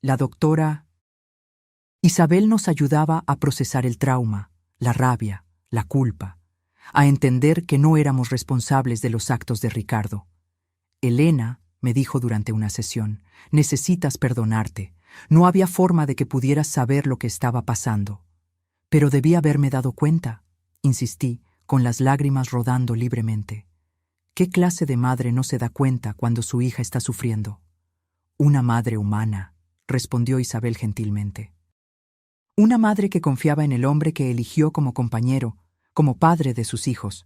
La doctora Isabel nos ayudaba a procesar el trauma, la rabia, la culpa, a entender que no éramos responsables de los actos de Ricardo. Elena, me dijo durante una sesión, necesitas perdonarte. No había forma de que pudieras saber lo que estaba pasando. Pero debí haberme dado cuenta, insistí, con las lágrimas rodando libremente. ¿Qué clase de madre no se da cuenta cuando su hija está sufriendo? Una madre humana, respondió Isabel gentilmente. Una madre que confiaba en el hombre que eligió como compañero, como padre de sus hijos.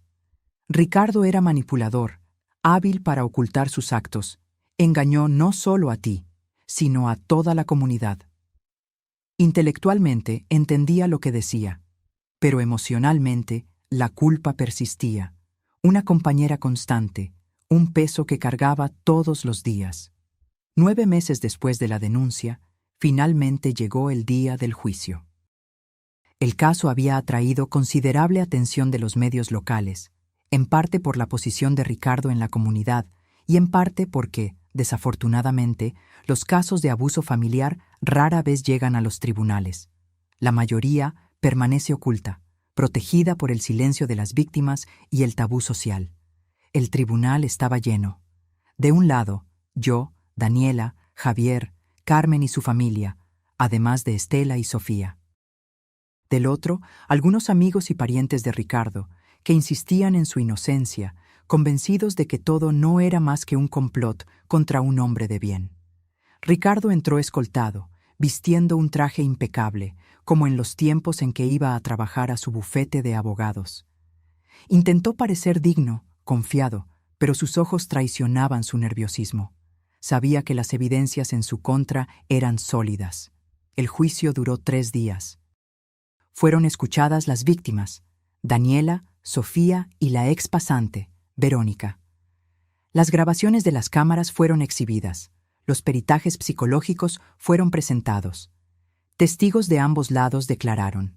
Ricardo era manipulador, hábil para ocultar sus actos. Engañó no solo a ti, sino a toda la comunidad. Intelectualmente entendía lo que decía, pero emocionalmente la culpa persistía. Una compañera constante, un peso que cargaba todos los días. 9 meses después de la denuncia, finalmente llegó el día del juicio. El caso había atraído considerable atención de los medios locales, en parte por la posición de Ricardo en la comunidad y en parte porque, desafortunadamente, los casos de abuso familiar rara vez llegan a los tribunales. La mayoría permanece oculta, protegida por el silencio de las víctimas y el tabú social. El tribunal estaba lleno. De un lado, yo, Daniela, Javier, Carmen y su familia, además de Estela y Sofía. Del otro, algunos amigos y parientes de Ricardo, que insistían en su inocencia, convencidos de que todo no era más que un complot contra un hombre de bien. Ricardo entró escoltado, vistiendo un traje impecable, como en los tiempos en que iba a trabajar a su bufete de abogados. Intentó parecer digno, confiado, pero sus ojos traicionaban su nerviosismo. Sabía que las evidencias en su contra eran sólidas. El juicio duró 3 días. Fueron escuchadas las víctimas, Daniela, Sofía y la ex pasante, Verónica. Las grabaciones de las cámaras fueron exhibidas, los peritajes psicológicos fueron presentados. Testigos de ambos lados declararon.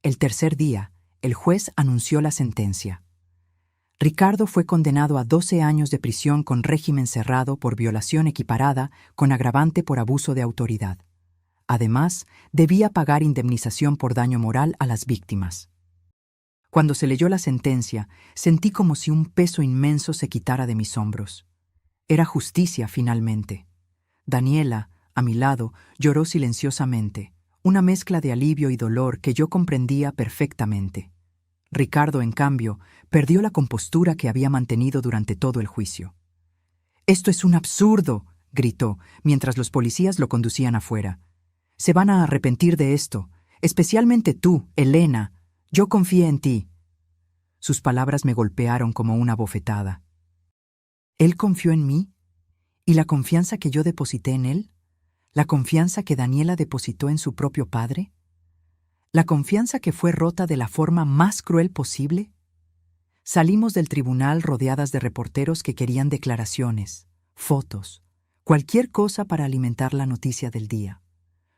El tercer día, el juez anunció la sentencia. Ricardo fue condenado a 12 años de prisión con régimen cerrado por violación equiparada con agravante por abuso de autoridad. Además, debía pagar indemnización por daño moral a las víctimas. Cuando se leyó la sentencia, sentí como si un peso inmenso se quitara de mis hombros. Era justicia, finalmente. Daniela, a mi lado, lloró silenciosamente, una mezcla de alivio y dolor que yo comprendía perfectamente. Ricardo, en cambio, perdió la compostura que había mantenido durante todo el juicio. «¡Esto es un absurdo!», gritó, mientras los policías lo conducían afuera. «Se van a arrepentir de esto, especialmente tú, Elena. Yo confié en ti». Sus palabras me golpearon como una bofetada. ¿Él confió en mí? ¿Y la confianza que yo deposité en él? ¿La confianza que Daniela depositó en su propio padre? ¿La confianza que fue rota de la forma más cruel posible? Salimos del tribunal rodeadas de reporteros que querían declaraciones, fotos, cualquier cosa para alimentar la noticia del día.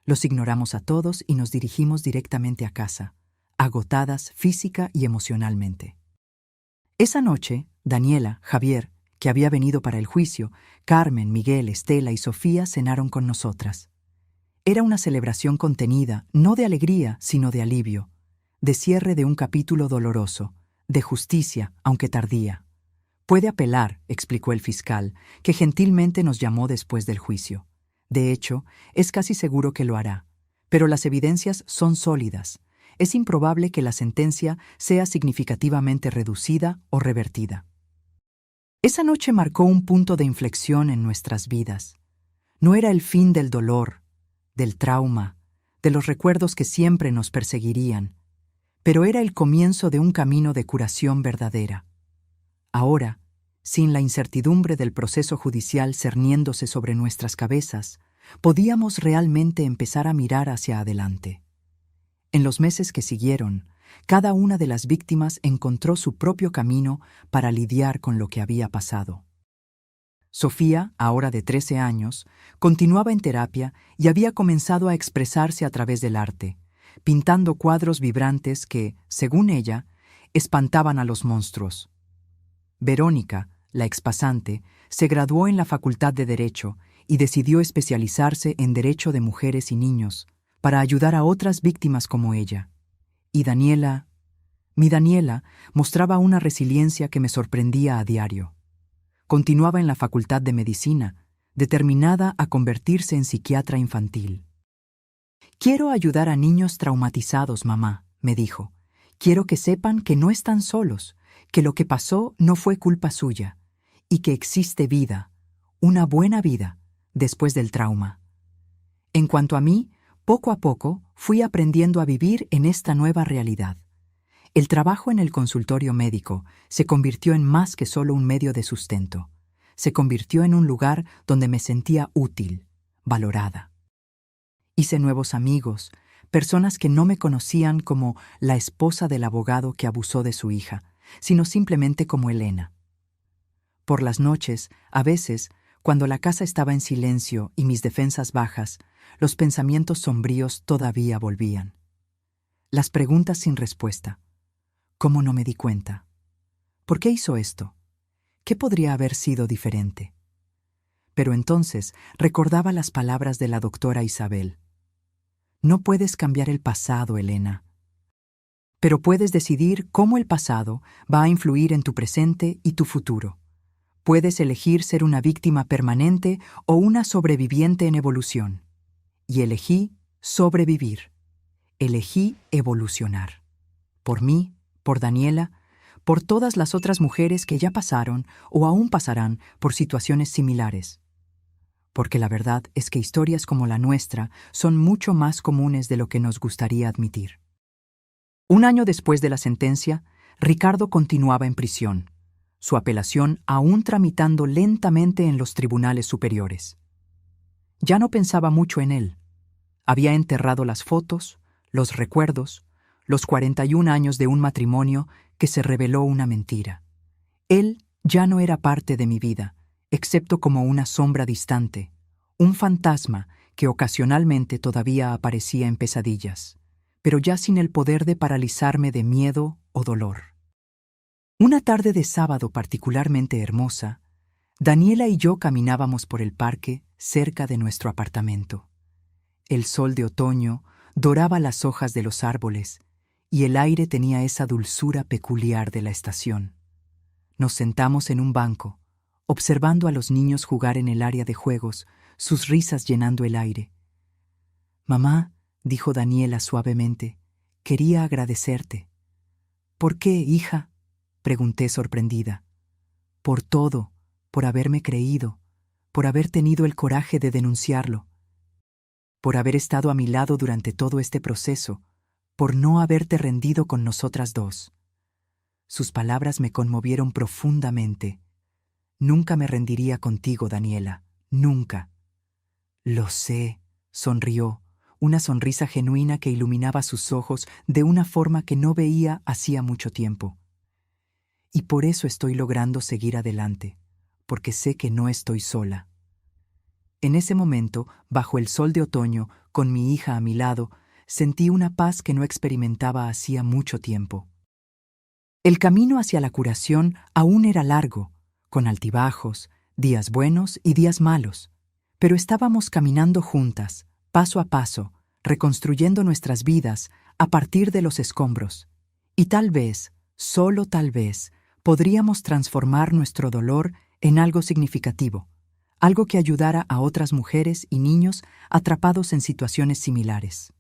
Los ignoramos a todos y nos dirigimos directamente a casa, agotadas física y emocionalmente. Esa noche, Daniela, Javier, que había venido para el juicio, Carmen, Miguel, Estela y Sofía cenaron con nosotras. Era una celebración contenida, no de alegría, sino de alivio, de cierre de un capítulo doloroso, de justicia, aunque tardía. «Puede apelar», explicó el fiscal, que gentilmente nos llamó después del juicio. «De hecho, es casi seguro que lo hará. Pero las evidencias son sólidas. Es improbable que la sentencia sea significativamente reducida o revertida». Esa noche marcó un punto de inflexión en nuestras vidas. No era el fin del dolor, del trauma, de los recuerdos que siempre nos perseguirían, pero era el comienzo de un camino de curación verdadera. Ahora, sin la incertidumbre del proceso judicial cerniéndose sobre nuestras cabezas, podíamos realmente empezar a mirar hacia adelante. En los meses que siguieron, cada una de las víctimas encontró su propio camino para lidiar con lo que había pasado. Sofía, ahora de 13 años, continuaba en terapia y había comenzado a expresarse a través del arte, pintando cuadros vibrantes que, según ella, espantaban a los monstruos. Verónica, la expasante, se graduó en la Facultad de Derecho y decidió especializarse en Derecho de Mujeres y Niños para ayudar a otras víctimas como ella. Y Daniela, mi Daniela, mostraba una resiliencia que me sorprendía a diario. Continuaba en la Facultad de Medicina, determinada a convertirse en psiquiatra infantil. «Quiero ayudar a niños traumatizados, mamá», me dijo. «Quiero que sepan que no están solos, que lo que pasó no fue culpa suya, y que existe vida, una buena vida, después del trauma». En cuanto a mí, poco a poco fui aprendiendo a vivir en esta nueva realidad. El trabajo en el consultorio médico se convirtió en más que solo un medio de sustento. Se convirtió en un lugar donde me sentía útil, valorada. Hice nuevos amigos, personas que no me conocían como la esposa del abogado que abusó de su hija, sino simplemente como Elena. Por las noches, a veces, cuando la casa estaba en silencio y mis defensas bajas, los pensamientos sombríos todavía volvían. Las preguntas sin respuesta. ¿Cómo no me di cuenta? ¿Por qué hizo esto? ¿Qué podría haber sido diferente? Pero entonces recordaba las palabras de la doctora Isabel. «No puedes cambiar el pasado, Elena. Pero puedes decidir cómo el pasado va a influir en tu presente y tu futuro. Puedes elegir ser una víctima permanente o una sobreviviente en evolución». Y elegí sobrevivir. Elegí evolucionar. Por mí, por Daniela, por todas las otras mujeres que ya pasaron o aún pasarán por situaciones similares. Porque la verdad es que historias como la nuestra son mucho más comunes de lo que nos gustaría admitir. Un año después de la sentencia, Ricardo continuaba en prisión, su apelación aún tramitando lentamente en los tribunales superiores. Ya no pensaba mucho en él. Había enterrado las fotos, los recuerdos, los 41 años de un matrimonio que se reveló una mentira. Él ya no era parte de mi vida, excepto como una sombra distante, un fantasma que ocasionalmente todavía aparecía en pesadillas, pero ya sin el poder de paralizarme de miedo o dolor. Una tarde de sábado particularmente hermosa, Daniela y yo caminábamos por el parque cerca de nuestro apartamento. El sol de otoño doraba las hojas de los árboles y el aire tenía esa dulzura peculiar de la estación. Nos sentamos en un banco, observando a los niños jugar en el área de juegos, sus risas llenando el aire. «Mamá», dijo Daniela suavemente, «quería agradecerte». «¿Por qué, hija?», pregunté sorprendida. «Por todo, por haberme creído, por haber tenido el coraje de denunciarlo, por haber estado a mi lado durante todo este proceso, por no haberte rendido con nosotras dos». Sus palabras me conmovieron profundamente. «Nunca me rendiría contigo, Daniela, nunca». «Lo sé», sonrió, una sonrisa genuina que iluminaba sus ojos de una forma que no veía hacía mucho tiempo. «Y por eso estoy logrando seguir adelante, porque sé que no estoy sola». En ese momento, bajo el sol de otoño, con mi hija a mi lado, sentí una paz que no experimentaba hacía mucho tiempo. El camino hacia la curación aún era largo, con altibajos, días buenos y días malos, pero estábamos caminando juntas, paso a paso, reconstruyendo nuestras vidas a partir de los escombros, y tal vez, solo tal vez, podríamos transformar nuestro dolor en algo significativo, algo que ayudara a otras mujeres y niños atrapados en situaciones similares.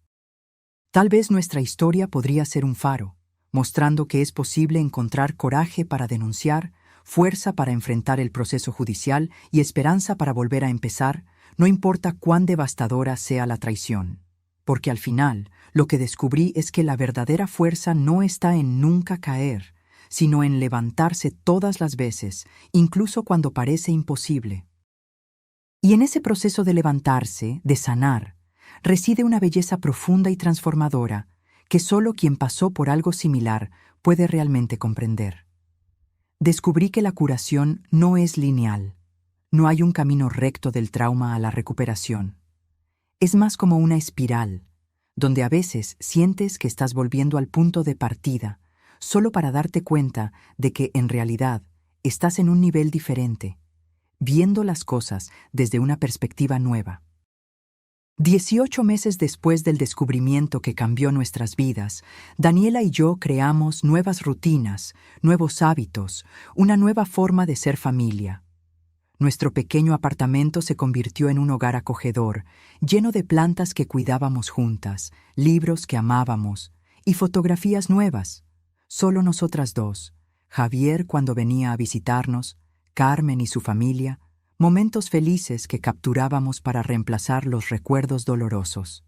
Tal vez nuestra historia podría ser un faro, mostrando que es posible encontrar coraje para denunciar, fuerza para enfrentar el proceso judicial y esperanza para volver a empezar, no importa cuán devastadora sea la traición. Porque al final, lo que descubrí es que la verdadera fuerza no está en nunca caer, sino en levantarse todas las veces, incluso cuando parece imposible. Y en ese proceso de levantarse, de sanar, reside una belleza profunda y transformadora que solo quien pasó por algo similar puede realmente comprender. Descubrí que la curación no es lineal. No hay un camino recto del trauma a la recuperación. Es más como una espiral, donde a veces sientes que estás volviendo al punto de partida, solo para darte cuenta de que en realidad estás en un nivel diferente, viendo las cosas desde una perspectiva nueva. 18 meses después del descubrimiento que cambió nuestras vidas, Daniela y yo creamos nuevas rutinas, nuevos hábitos, una nueva forma de ser familia. Nuestro pequeño apartamento se convirtió en un hogar acogedor, lleno de plantas que cuidábamos juntas, libros que amábamos y fotografías nuevas. Solo nosotras dos, Javier cuando venía a visitarnos, Carmen y su familia, momentos felices que capturábamos para reemplazar los recuerdos dolorosos.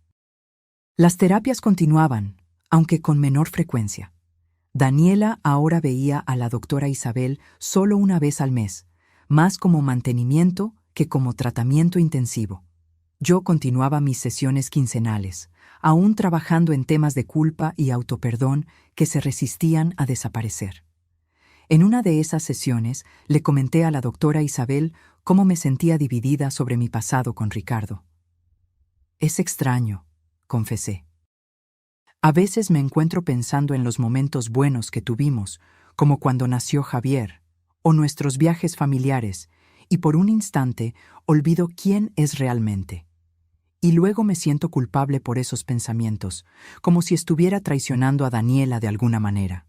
Las terapias continuaban, aunque con menor frecuencia. Daniela ahora veía a la doctora Isabel solo una vez al mes, más como mantenimiento que como tratamiento intensivo. Yo continuaba mis sesiones quincenales, aún trabajando en temas de culpa y autoperdón que se resistían a desaparecer. En una de esas sesiones le comenté a la doctora Isabel cómo me sentía dividida sobre mi pasado con Ricardo. «Es extraño», confesé. «A veces me encuentro pensando en los momentos buenos que tuvimos, como cuando nació Javier, o nuestros viajes familiares, y por un instante olvido quién es realmente. Y luego me siento culpable por esos pensamientos, como si estuviera traicionando a Daniela de alguna manera».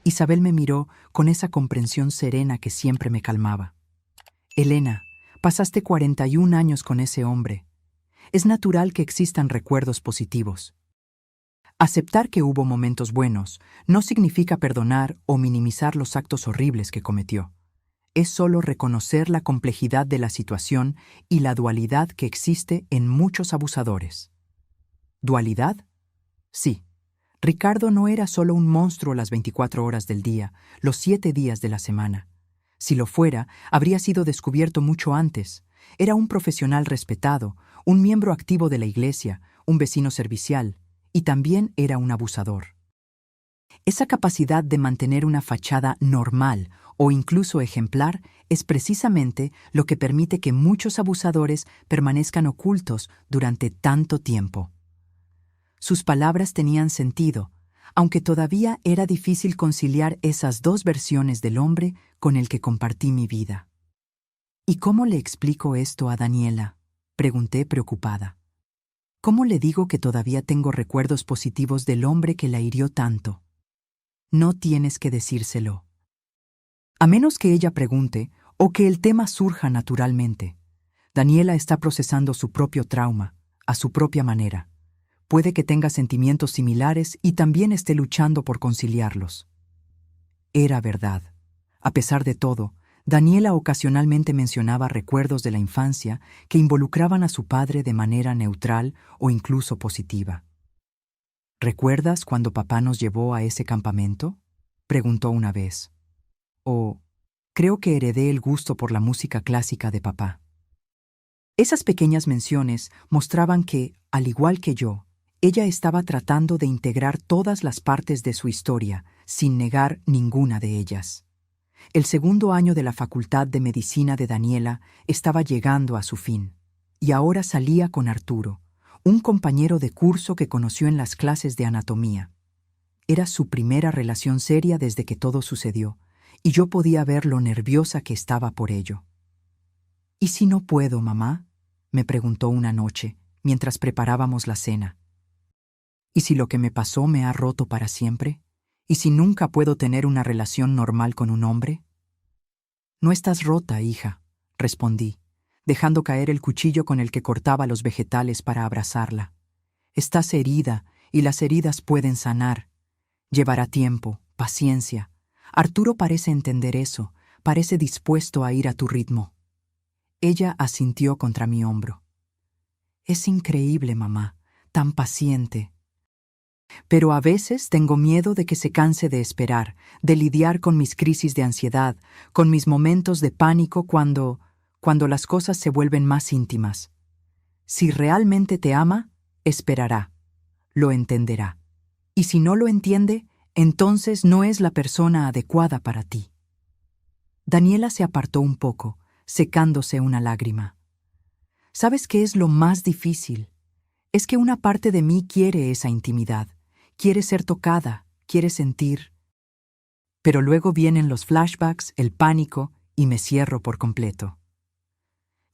Isabel me miró con esa comprensión serena que siempre me calmaba. «Elena, pasaste 41 años con ese hombre. Es natural que existan recuerdos positivos. Aceptar que hubo momentos buenos no significa perdonar o minimizar los actos horribles que cometió. Es solo reconocer la complejidad de la situación y la dualidad que existe en muchos abusadores». ¿Dualidad? Sí. Ricardo no era solo un monstruo las 24 horas del día, los 7 días de la semana. Si lo fuera, habría sido descubierto mucho antes. Era un profesional respetado, un miembro activo de la iglesia, un vecino servicial, y también era un abusador. Esa capacidad de mantener una fachada normal o incluso ejemplar es precisamente lo que permite que muchos abusadores permanezcan ocultos durante tanto tiempo. Sus palabras tenían sentido, aunque todavía era difícil conciliar esas dos versiones del hombre con el que compartí mi vida. ¿Y cómo le explico esto a Daniela?, pregunté preocupada. ¿Cómo le digo que todavía tengo recuerdos positivos del hombre que la hirió tanto? No tienes que decírselo. A menos que ella pregunte o que el tema surja naturalmente. Daniela está procesando su propio trauma, a su propia manera. Puede que tenga sentimientos similares y también esté luchando por conciliarlos. Era verdad. A pesar de todo, Daniela ocasionalmente mencionaba recuerdos de la infancia que involucraban a su padre de manera neutral o incluso positiva. ¿Recuerdas cuando papá nos llevó a ese campamento?, preguntó una vez. O, creo que heredé el gusto por la música clásica de papá. Esas pequeñas menciones mostraban que, al igual que yo, ella estaba tratando de integrar todas las partes de su historia, sin negar ninguna de ellas. El segundo año de la Facultad de Medicina de Daniela estaba llegando a su fin, y ahora salía con Arturo, un compañero de curso que conoció en las clases de anatomía. Era su primera relación seria desde que todo sucedió, y yo podía ver lo nerviosa que estaba por ello. ¿Y si no puedo, mamá?, me preguntó una noche, mientras preparábamos la cena. ¿Y si lo que me pasó me ha roto para siempre? ¿Y si nunca puedo tener una relación normal con un hombre? No estás rota, hija, respondí, dejando caer el cuchillo con el que cortaba los vegetales para abrazarla. Estás herida, y las heridas pueden sanar. Llevará tiempo, paciencia. Arturo parece entender eso, parece dispuesto a ir a tu ritmo. Ella asintió contra mi hombro. Es increíble, mamá, tan paciente. Pero a veces tengo miedo de que se canse de esperar, de lidiar con mis crisis de ansiedad, con mis momentos de pánico cuando las cosas se vuelven más íntimas. Si realmente te ama, esperará, lo entenderá. Y si no lo entiende, entonces no es la persona adecuada para ti. Daniela se apartó un poco, secándose una lágrima. ¿Sabes qué es lo más difícil? Es que una parte de mí quiere esa intimidad. Quiere ser tocada, quiere sentir. Pero luego vienen los flashbacks, el pánico, y me cierro por completo.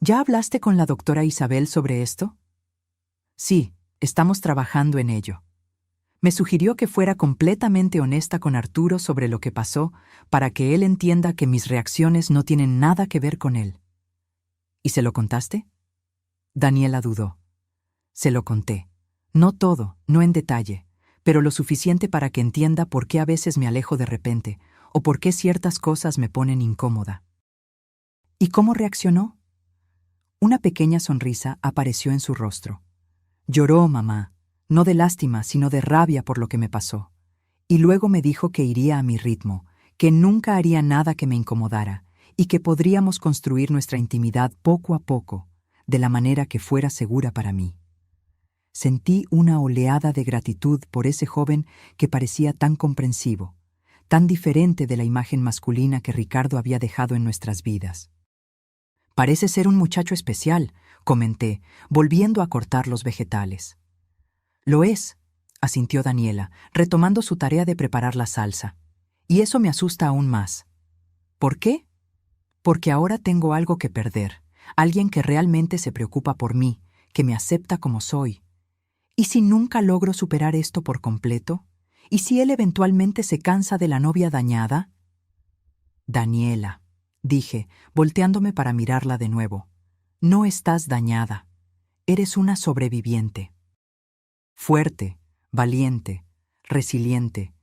¿Ya hablaste con la doctora Isabel sobre esto? Sí, estamos trabajando en ello. Me sugirió que fuera completamente honesta con Arturo sobre lo que pasó para que él entienda que mis reacciones no tienen nada que ver con él. ¿Y se lo contaste? Daniela dudó. Se lo conté. No todo, no en detalle, pero lo suficiente para que entienda por qué a veces me alejo de repente o por qué ciertas cosas me ponen incómoda. ¿Y cómo reaccionó? Una pequeña sonrisa apareció en su rostro. Lloró, mamá, no de lástima, sino de rabia por lo que me pasó. Y luego me dijo que iría a mi ritmo, que nunca haría nada que me incomodara y que podríamos construir nuestra intimidad poco a poco, de la manera que fuera segura para mí. Sentí una oleada de gratitud por ese joven que parecía tan comprensivo, tan diferente de la imagen masculina que Ricardo había dejado en nuestras vidas. Parece ser un muchacho especial, comenté, volviendo a cortar los vegetales. Lo es, asintió Daniela, retomando su tarea de preparar la salsa. Y eso me asusta aún más. ¿Por qué? Porque ahora tengo algo que perder, alguien que realmente se preocupa por mí, que me acepta como soy. ¿Y si nunca logro superar esto por completo? ¿Y si él eventualmente se cansa de la novia dañada? Daniela, dije, volteándome para mirarla de nuevo, no estás dañada. Eres una sobreviviente. Fuerte, valiente, resiliente,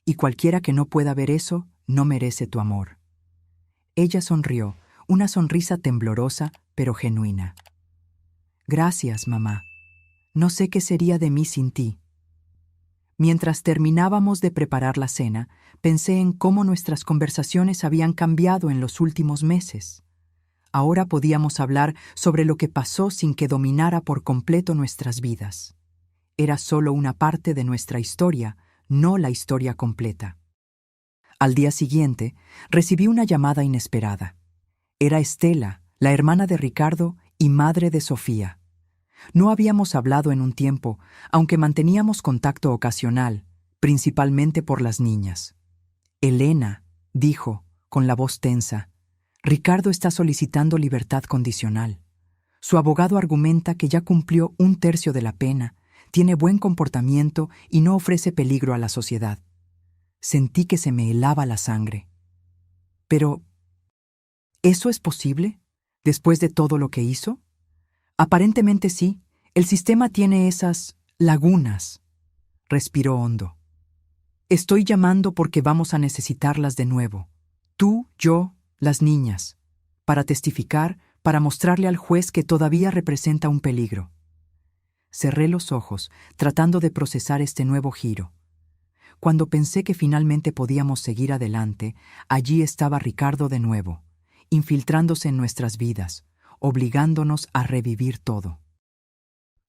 y cualquiera que no pueda ver eso no merece tu amor. Ella sonrió, una sonrisa temblorosa pero genuina. Gracias, mamá. No sé qué sería de mí sin ti. Mientras terminábamos de preparar la cena, pensé en cómo nuestras conversaciones habían cambiado en los últimos meses. Ahora podíamos hablar sobre lo que pasó sin que dominara por completo nuestras vidas. Era solo una parte de nuestra historia, no la historia completa. Al día siguiente, recibí una llamada inesperada. Era Estela, la hermana de Ricardo y madre de Sofía. No habíamos hablado en un tiempo, aunque manteníamos contacto ocasional, principalmente por las niñas. Elena, dijo, con la voz tensa, Ricardo está solicitando libertad condicional. Su abogado argumenta que ya cumplió 1/3 de la pena, tiene buen comportamiento y no ofrece peligro a la sociedad. Sentí que se me helaba la sangre. Pero, ¿eso es posible? ¿Después de todo lo que hizo? Aparentemente sí. El sistema tiene esas lagunas. Respiró hondo. Estoy llamando porque vamos a necesitarlas de nuevo. Tú, yo, las niñas. Para testificar, para mostrarle al juez que todavía representa un peligro. Cerré los ojos, tratando de procesar este nuevo giro. Cuando pensé que finalmente podíamos seguir adelante, allí estaba Ricardo de nuevo, infiltrándose en nuestras vidas, obligándonos a revivir todo.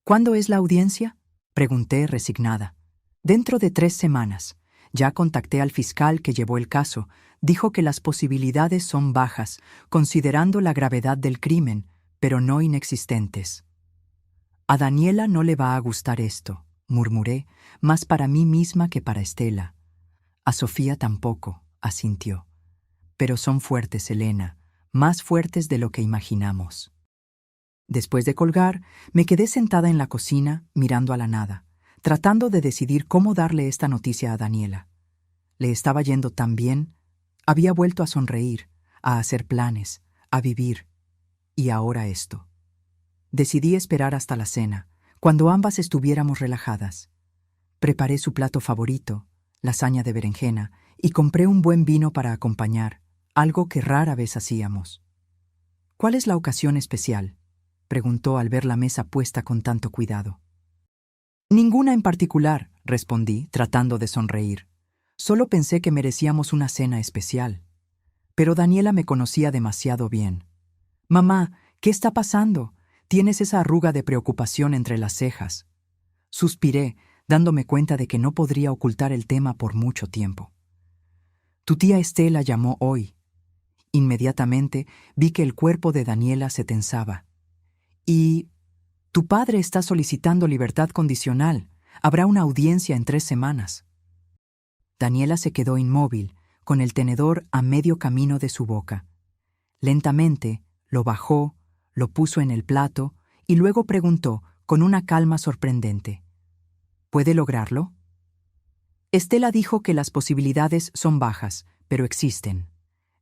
¿Cuándo es la audiencia? Pregunté resignada. Dentro de 3 semanas. Ya contacté al fiscal que llevó el caso. Dijo que las posibilidades son bajas, considerando la gravedad del crimen, pero no inexistentes. A Daniela no le va a gustar esto, murmuré, más para mí misma que para Estela. A Sofía tampoco, asintió. Pero son fuertes, Elena, más fuertes de lo que imaginamos. Después de colgar, me quedé sentada en la cocina, mirando a la nada, tratando de decidir cómo darle esta noticia a Daniela. Le estaba yendo tan bien, había vuelto a sonreír, a hacer planes, a vivir, y ahora esto. Decidí esperar hasta la cena, cuando ambas estuviéramos relajadas. Preparé su plato favorito, lasaña de berenjena, y compré un buen vino para acompañar, algo que rara vez hacíamos. ¿Cuál es la ocasión especial?, preguntó al ver la mesa puesta con tanto cuidado. Ninguna en particular, respondí, tratando de sonreír. Solo pensé que merecíamos una cena especial. Pero Daniela me conocía demasiado bien. Mamá, ¿qué está pasando? Tienes esa arruga de preocupación entre las cejas. Suspiré, dándome cuenta de que no podría ocultar el tema por mucho tiempo. Tu tía Estela llamó hoy. Inmediatamente vi que el cuerpo de Daniela se tensaba. Y tu padre está solicitando libertad condicional. Habrá una audiencia en 3 semanas. Daniela se quedó inmóvil, con el tenedor a medio camino de su boca. Lentamente lo bajó, lo puso en el plato y luego preguntó con una calma sorprendente. ¿Puede lograrlo? Estela dijo que las posibilidades son bajas, pero existen.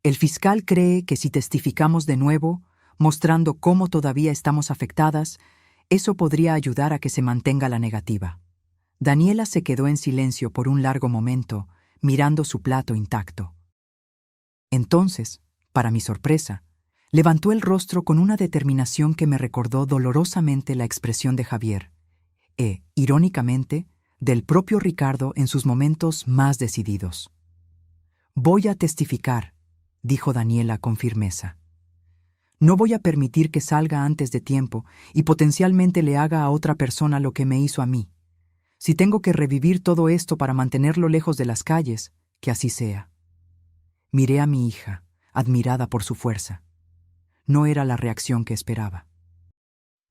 El fiscal cree que si testificamos de nuevo, mostrando cómo todavía estamos afectadas, eso podría ayudar a que se mantenga la negativa. Daniela se quedó en silencio por un largo momento, mirando su plato intacto. Entonces, para mi sorpresa, levantó el rostro con una determinación que me recordó dolorosamente la expresión de Javier, irónicamente, del propio Ricardo en sus momentos más decididos. Voy a testificar, dijo Daniela con firmeza. No voy a permitir que salga antes de tiempo y potencialmente le haga a otra persona lo que me hizo a mí. Si tengo que revivir todo esto para mantenerlo lejos de las calles, que así sea. Miré a mi hija, admirada por su fuerza. No era la reacción que esperaba.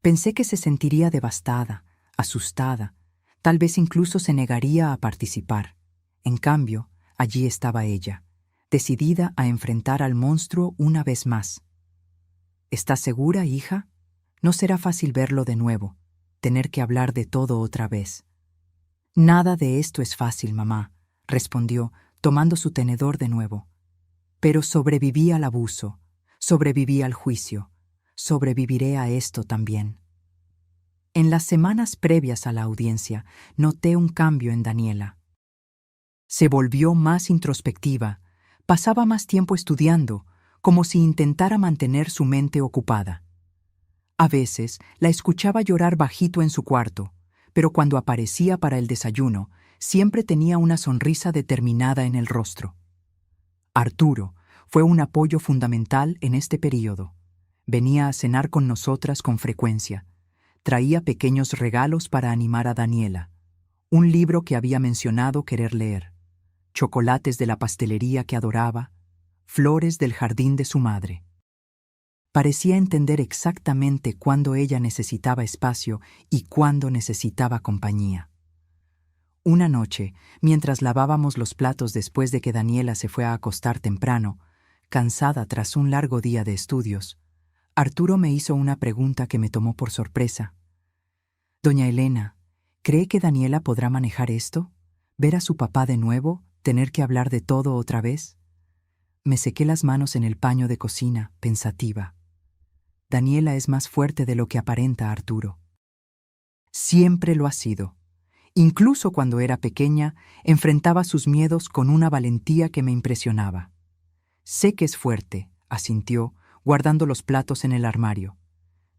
Pensé que se sentiría devastada, asustada, tal vez incluso se negaría a participar. En cambio, allí estaba ella, decidida a enfrentar al monstruo una vez más. ¿Estás segura, hija? No será fácil verlo de nuevo, tener que hablar de todo otra vez. Nada de esto es fácil, mamá, respondió, tomando su tenedor de nuevo. Pero sobreviví al abuso, sobreviví al juicio, sobreviviré a esto también. En las semanas previas a la audiencia, noté un cambio en Daniela. Se volvió más introspectiva, pasaba más tiempo estudiando, como si intentara mantener su mente ocupada. A veces la escuchaba llorar bajito en su cuarto, pero cuando aparecía para el desayuno, siempre tenía una sonrisa determinada en el rostro. Arturo fue un apoyo fundamental en este período. Venía a cenar con nosotras con frecuencia. Traía pequeños regalos para animar a Daniela. un libro que había mencionado querer leer, chocolates de la pastelería que adoraba, flores del jardín de su madre. Parecía entender exactamente cuándo ella necesitaba espacio y cuándo necesitaba compañía. Una noche, mientras lavábamos los platos después de que Daniela se fue a acostar temprano, cansada tras un largo día de estudios, Arturo me hizo una pregunta que me tomó por sorpresa. «Doña Elena, ¿cree que Daniela podrá manejar esto? ¿Ver a su papá de nuevo? ¿Tener que hablar de todo otra vez?» Me sequé las manos en el paño de cocina, pensativa. Daniela es más fuerte de lo que aparenta, Arturo. Siempre lo ha sido. Incluso cuando era pequeña, enfrentaba sus miedos con una valentía que me impresionaba. Sé que es fuerte, asintió, guardando los platos en el armario.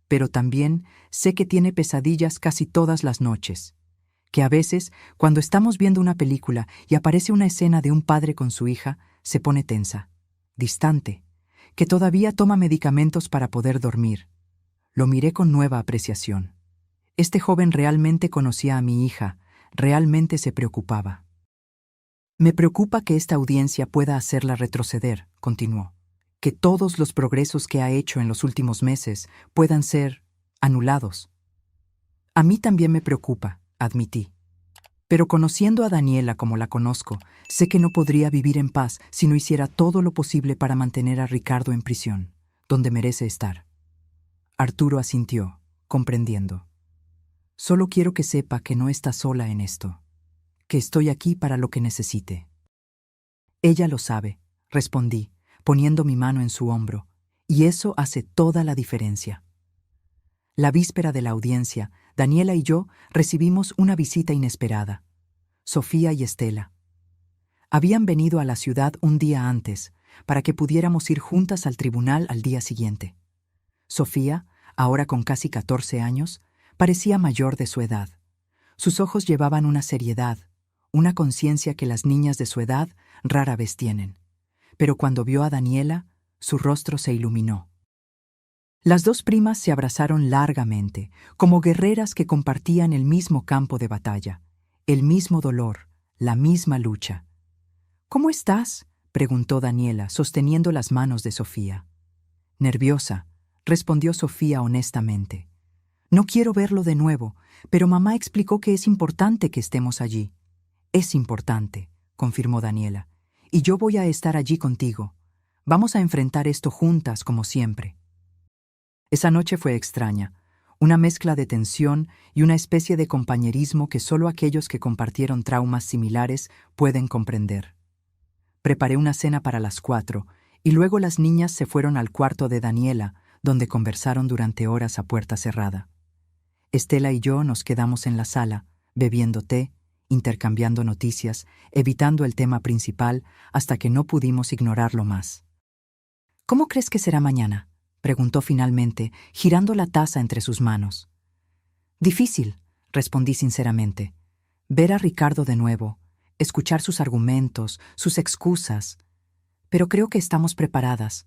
Pero también sé que tiene pesadillas casi todas las noches. Que a veces, cuando estamos viendo una película y aparece una escena de un padre con su hija, se pone tensa, distante, que todavía toma medicamentos para poder dormir. Lo miré con nueva apreciación. Este joven realmente conocía a mi hija, realmente se preocupaba. Me preocupa que esta audiencia pueda hacerla retroceder, continuó. Que todos los progresos que ha hecho en los últimos meses puedan ser anulados. A mí también me preocupa, admití. Pero conociendo a Daniela como la conozco, sé que no podría vivir en paz si no hiciera todo lo posible para mantener a Ricardo en prisión, donde merece estar. Arturo asintió, comprendiendo. Solo quiero que sepa que no está sola en esto, que estoy aquí para lo que necesite. Ella lo sabe, respondí, poniendo mi mano en su hombro, y eso hace toda la diferencia. La víspera de la audiencia, Daniela y yo recibimos una visita inesperada. Sofía y Estela. Habían venido a la ciudad un día antes, para que pudiéramos ir juntas al tribunal al día siguiente. Sofía, ahora con casi 14 años, parecía mayor de su edad. Sus ojos llevaban una seriedad, una conciencia que las niñas de su edad rara vez tienen. Pero cuando vio a Daniela, su rostro se iluminó. Las dos primas se abrazaron largamente, como guerreras que compartían el mismo campo de batalla, el mismo dolor, la misma lucha. «¿Cómo estás?», preguntó Daniela, sosteniendo las manos de Sofía. «Nerviosa», respondió Sofía honestamente. «No quiero verlo de nuevo, pero mamá explicó que es importante que estemos allí». «Es importante», confirmó Daniela, «y yo voy a estar allí contigo. Vamos a enfrentar esto juntas como siempre». Esa noche fue extraña, una mezcla de tensión y una especie de compañerismo que solo aquellos que compartieron traumas similares pueden comprender. Preparé una cena para las 4 y luego las niñas se fueron al cuarto de Daniela, donde conversaron durante horas a puerta cerrada. Estela y yo nos quedamos en la sala, bebiendo té, intercambiando noticias, evitando el tema principal hasta que no pudimos ignorarlo más. «¿Cómo crees que será mañana?», preguntó finalmente, girando la taza entre sus manos. «Difícil», respondí sinceramente. «Ver a Ricardo de nuevo, escuchar sus argumentos, sus excusas. Pero creo que estamos preparadas,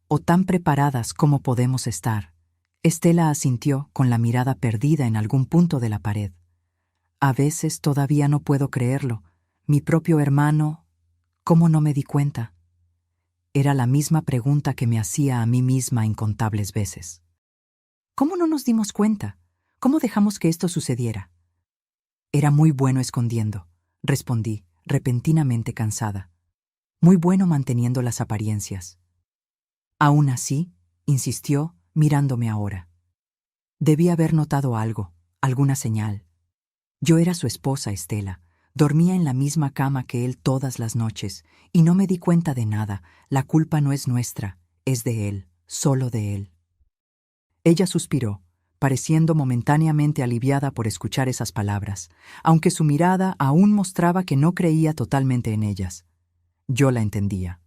o tan preparadas como podemos estar». Estela asintió con la mirada perdida en algún punto de la pared. «A veces todavía no puedo creerlo. Mi propio hermano... ¿Cómo no me di cuenta?». Era la misma pregunta que me hacía a mí misma incontables veces. ¿Cómo no nos dimos cuenta? ¿Cómo dejamos que esto sucediera? Era muy bueno escondiendo, respondí, repentinamente cansada. Muy bueno manteniendo las apariencias. Aún así, insistió, mirándome ahora. Debí haber notado algo, alguna señal. Yo era su esposa, Estela. Dormía en la misma cama que él todas las noches, y no me di cuenta de nada. La culpa no es nuestra, es de él, solo de él. Ella suspiró, pareciendo momentáneamente aliviada por escuchar esas palabras, aunque su mirada aún mostraba que no creía totalmente en ellas. Yo la entendía.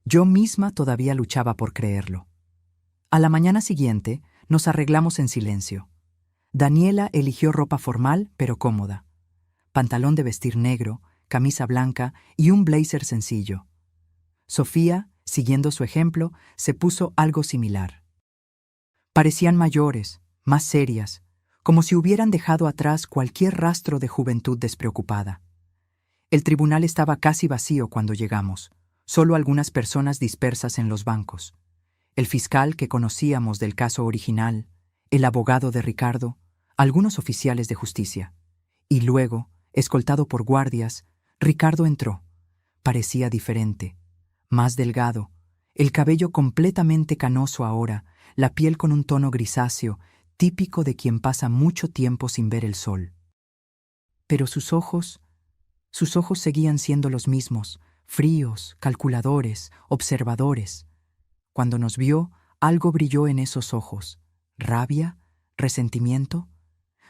Yo misma todavía luchaba por creerlo. A la mañana siguiente, nos arreglamos en silencio. Daniela eligió ropa formal, pero cómoda. Pantalón de vestir negro, camisa blanca y un blazer sencillo. Sofía, siguiendo su ejemplo, se puso algo similar. Parecían mayores, más serias, como si hubieran dejado atrás cualquier rastro de juventud despreocupada. El tribunal estaba casi vacío cuando llegamos, solo algunas personas dispersas en los bancos. El fiscal que conocíamos del caso original, el abogado de Ricardo, algunos oficiales de justicia. Y luego, escoltado por guardias, Ricardo entró. Parecía diferente, más delgado, el cabello completamente canoso ahora, la piel con un tono grisáceo, típico de quien pasa mucho tiempo sin ver el sol. Pero sus ojos seguían siendo los mismos, fríos, calculadores, observadores. Cuando nos vio, algo brilló en esos ojos. ¿Rabia? ¿Resentimiento?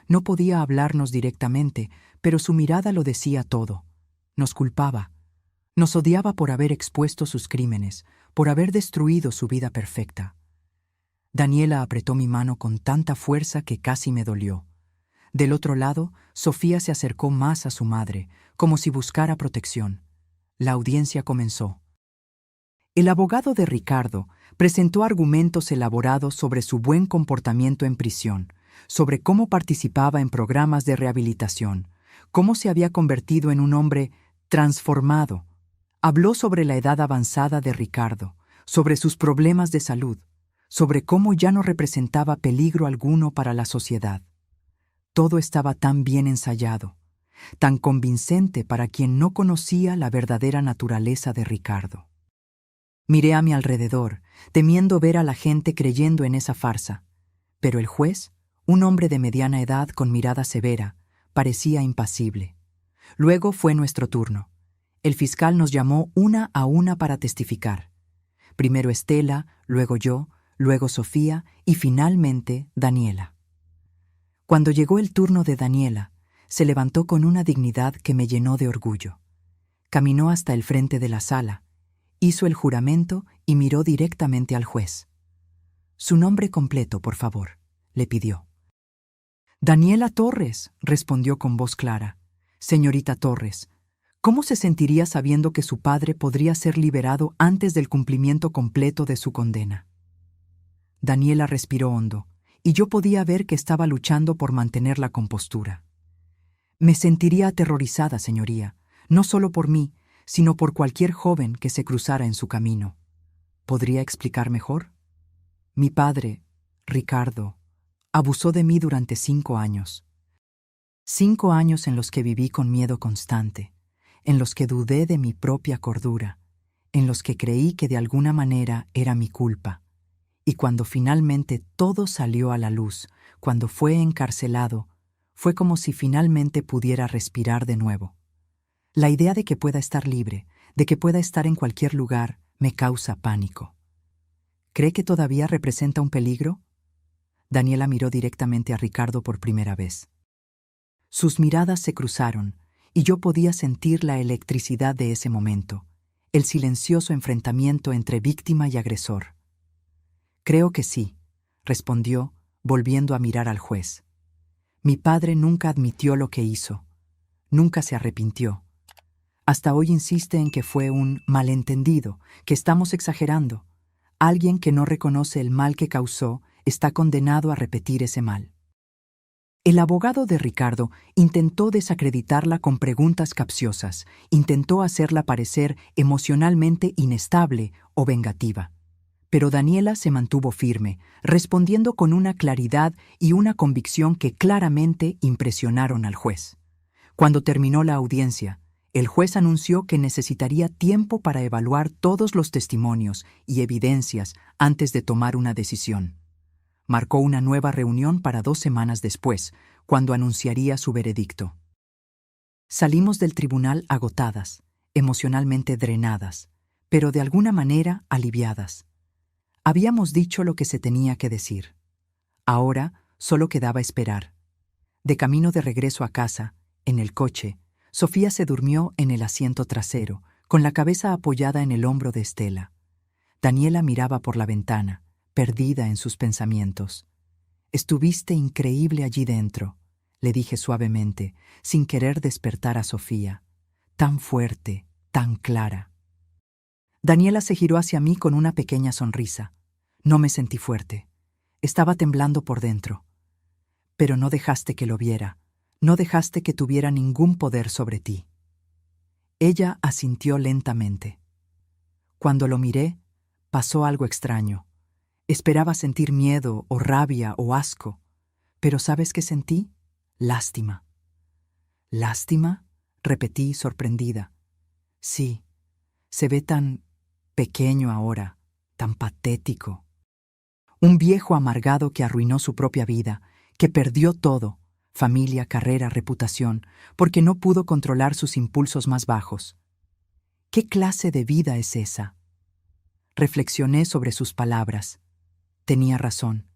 No podía hablarnos directamente, pero su mirada lo decía todo. Nos culpaba. Nos odiaba por haber expuesto sus crímenes, por haber destruido su vida perfecta. Daniela apretó mi mano con tanta fuerza que casi me dolió. Del otro lado, Sofía se acercó más a su madre, como si buscara protección. La audiencia comenzó. El abogado de Ricardo presentó argumentos elaborados sobre su buen comportamiento en prisión, sobre cómo participaba en programas de rehabilitación, cómo se había convertido en un hombre transformado. Habló sobre la edad avanzada de Ricardo, sobre sus problemas de salud, sobre cómo ya no representaba peligro alguno para la sociedad. Todo estaba tan bien ensayado, tan convincente para quien no conocía la verdadera naturaleza de Ricardo. Miré a mi alrededor, temiendo ver a la gente creyendo en esa farsa, pero el juez, un hombre de mediana edad con mirada severa, parecía impasible. Luego fue nuestro turno. El fiscal nos llamó una a una para testificar. Primero Estela, luego yo, luego Sofía y finalmente Daniela. Cuando llegó el turno de Daniela, se levantó con una dignidad que me llenó de orgullo. Caminó hasta el frente de la sala, hizo el juramento y miró directamente al juez. «Su nombre completo, por favor», le pidió. «Daniela Torres», respondió con voz clara. «Señorita Torres, ¿cómo se sentiría sabiendo que su padre podría ser liberado antes del cumplimiento completo de su condena?» Daniela respiró hondo, y yo podía ver que estaba luchando por mantener la compostura. «Me sentiría aterrorizada, señoría, no solo por mí, sino por cualquier joven que se cruzara en su camino. ¿Podría explicar mejor? Mi padre, Ricardo, abusó de mí durante 5 años. 5 años en los que viví con miedo constante, en los que dudé de mi propia cordura, en los que creí que de alguna manera era mi culpa. Y cuando finalmente todo salió a la luz, cuando fue encarcelado, fue como si finalmente pudiera respirar de nuevo. La idea de que pueda estar libre, de que pueda estar en cualquier lugar, me causa pánico. ¿Cree que todavía representa un peligro?» Daniela miró directamente a Ricardo por primera vez. Sus miradas se cruzaron, y yo podía sentir la electricidad de ese momento, el silencioso enfrentamiento entre víctima y agresor. «Creo que sí», respondió, volviendo a mirar al juez. «Mi padre nunca admitió lo que hizo. Nunca se arrepintió. Hasta hoy insiste en que fue un malentendido, que estamos exagerando. Alguien que no reconoce el mal que causó está condenado a repetir ese mal». El abogado de Ricardo intentó desacreditarla con preguntas capciosas, intentó hacerla parecer emocionalmente inestable o vengativa. Pero Daniela se mantuvo firme, respondiendo con una claridad y una convicción que claramente impresionaron al juez. Cuando terminó la audiencia, el juez anunció que necesitaría tiempo para evaluar todos los testimonios y evidencias antes de tomar una decisión. Marcó una nueva reunión para 2 semanas después, cuando anunciaría su veredicto. Salimos del tribunal agotadas, emocionalmente drenadas, pero de alguna manera aliviadas. Habíamos dicho lo que se tenía que decir. Ahora solo quedaba esperar. De camino de regreso a casa, en el coche, Sofía se durmió en el asiento trasero, con la cabeza apoyada en el hombro de Estela. Daniela miraba por la ventana, perdida en sus pensamientos. «Estuviste increíble allí dentro», le dije suavemente, sin querer despertar a Sofía. Tan fuerte, tan clara. Daniela se giró hacia mí con una pequeña sonrisa. No me sentí fuerte. Estaba temblando por dentro. pero no dejaste que lo viera, no dejaste que tuviera ningún poder sobre ti. Ella asintió lentamente. Cuando lo miré, pasó algo extraño. Esperaba sentir miedo o rabia o asco, pero ¿sabes qué sentí? Lástima. ¿Lástima?, repetí sorprendida. Sí, se ve tan pequeño ahora, tan patético. Un viejo amargado que arruinó su propia vida, que perdió todo, familia, carrera, reputación, porque no pudo controlar sus impulsos más bajos. ¿Qué clase de vida es esa? Reflexioné sobre sus palabras. Tenía razón.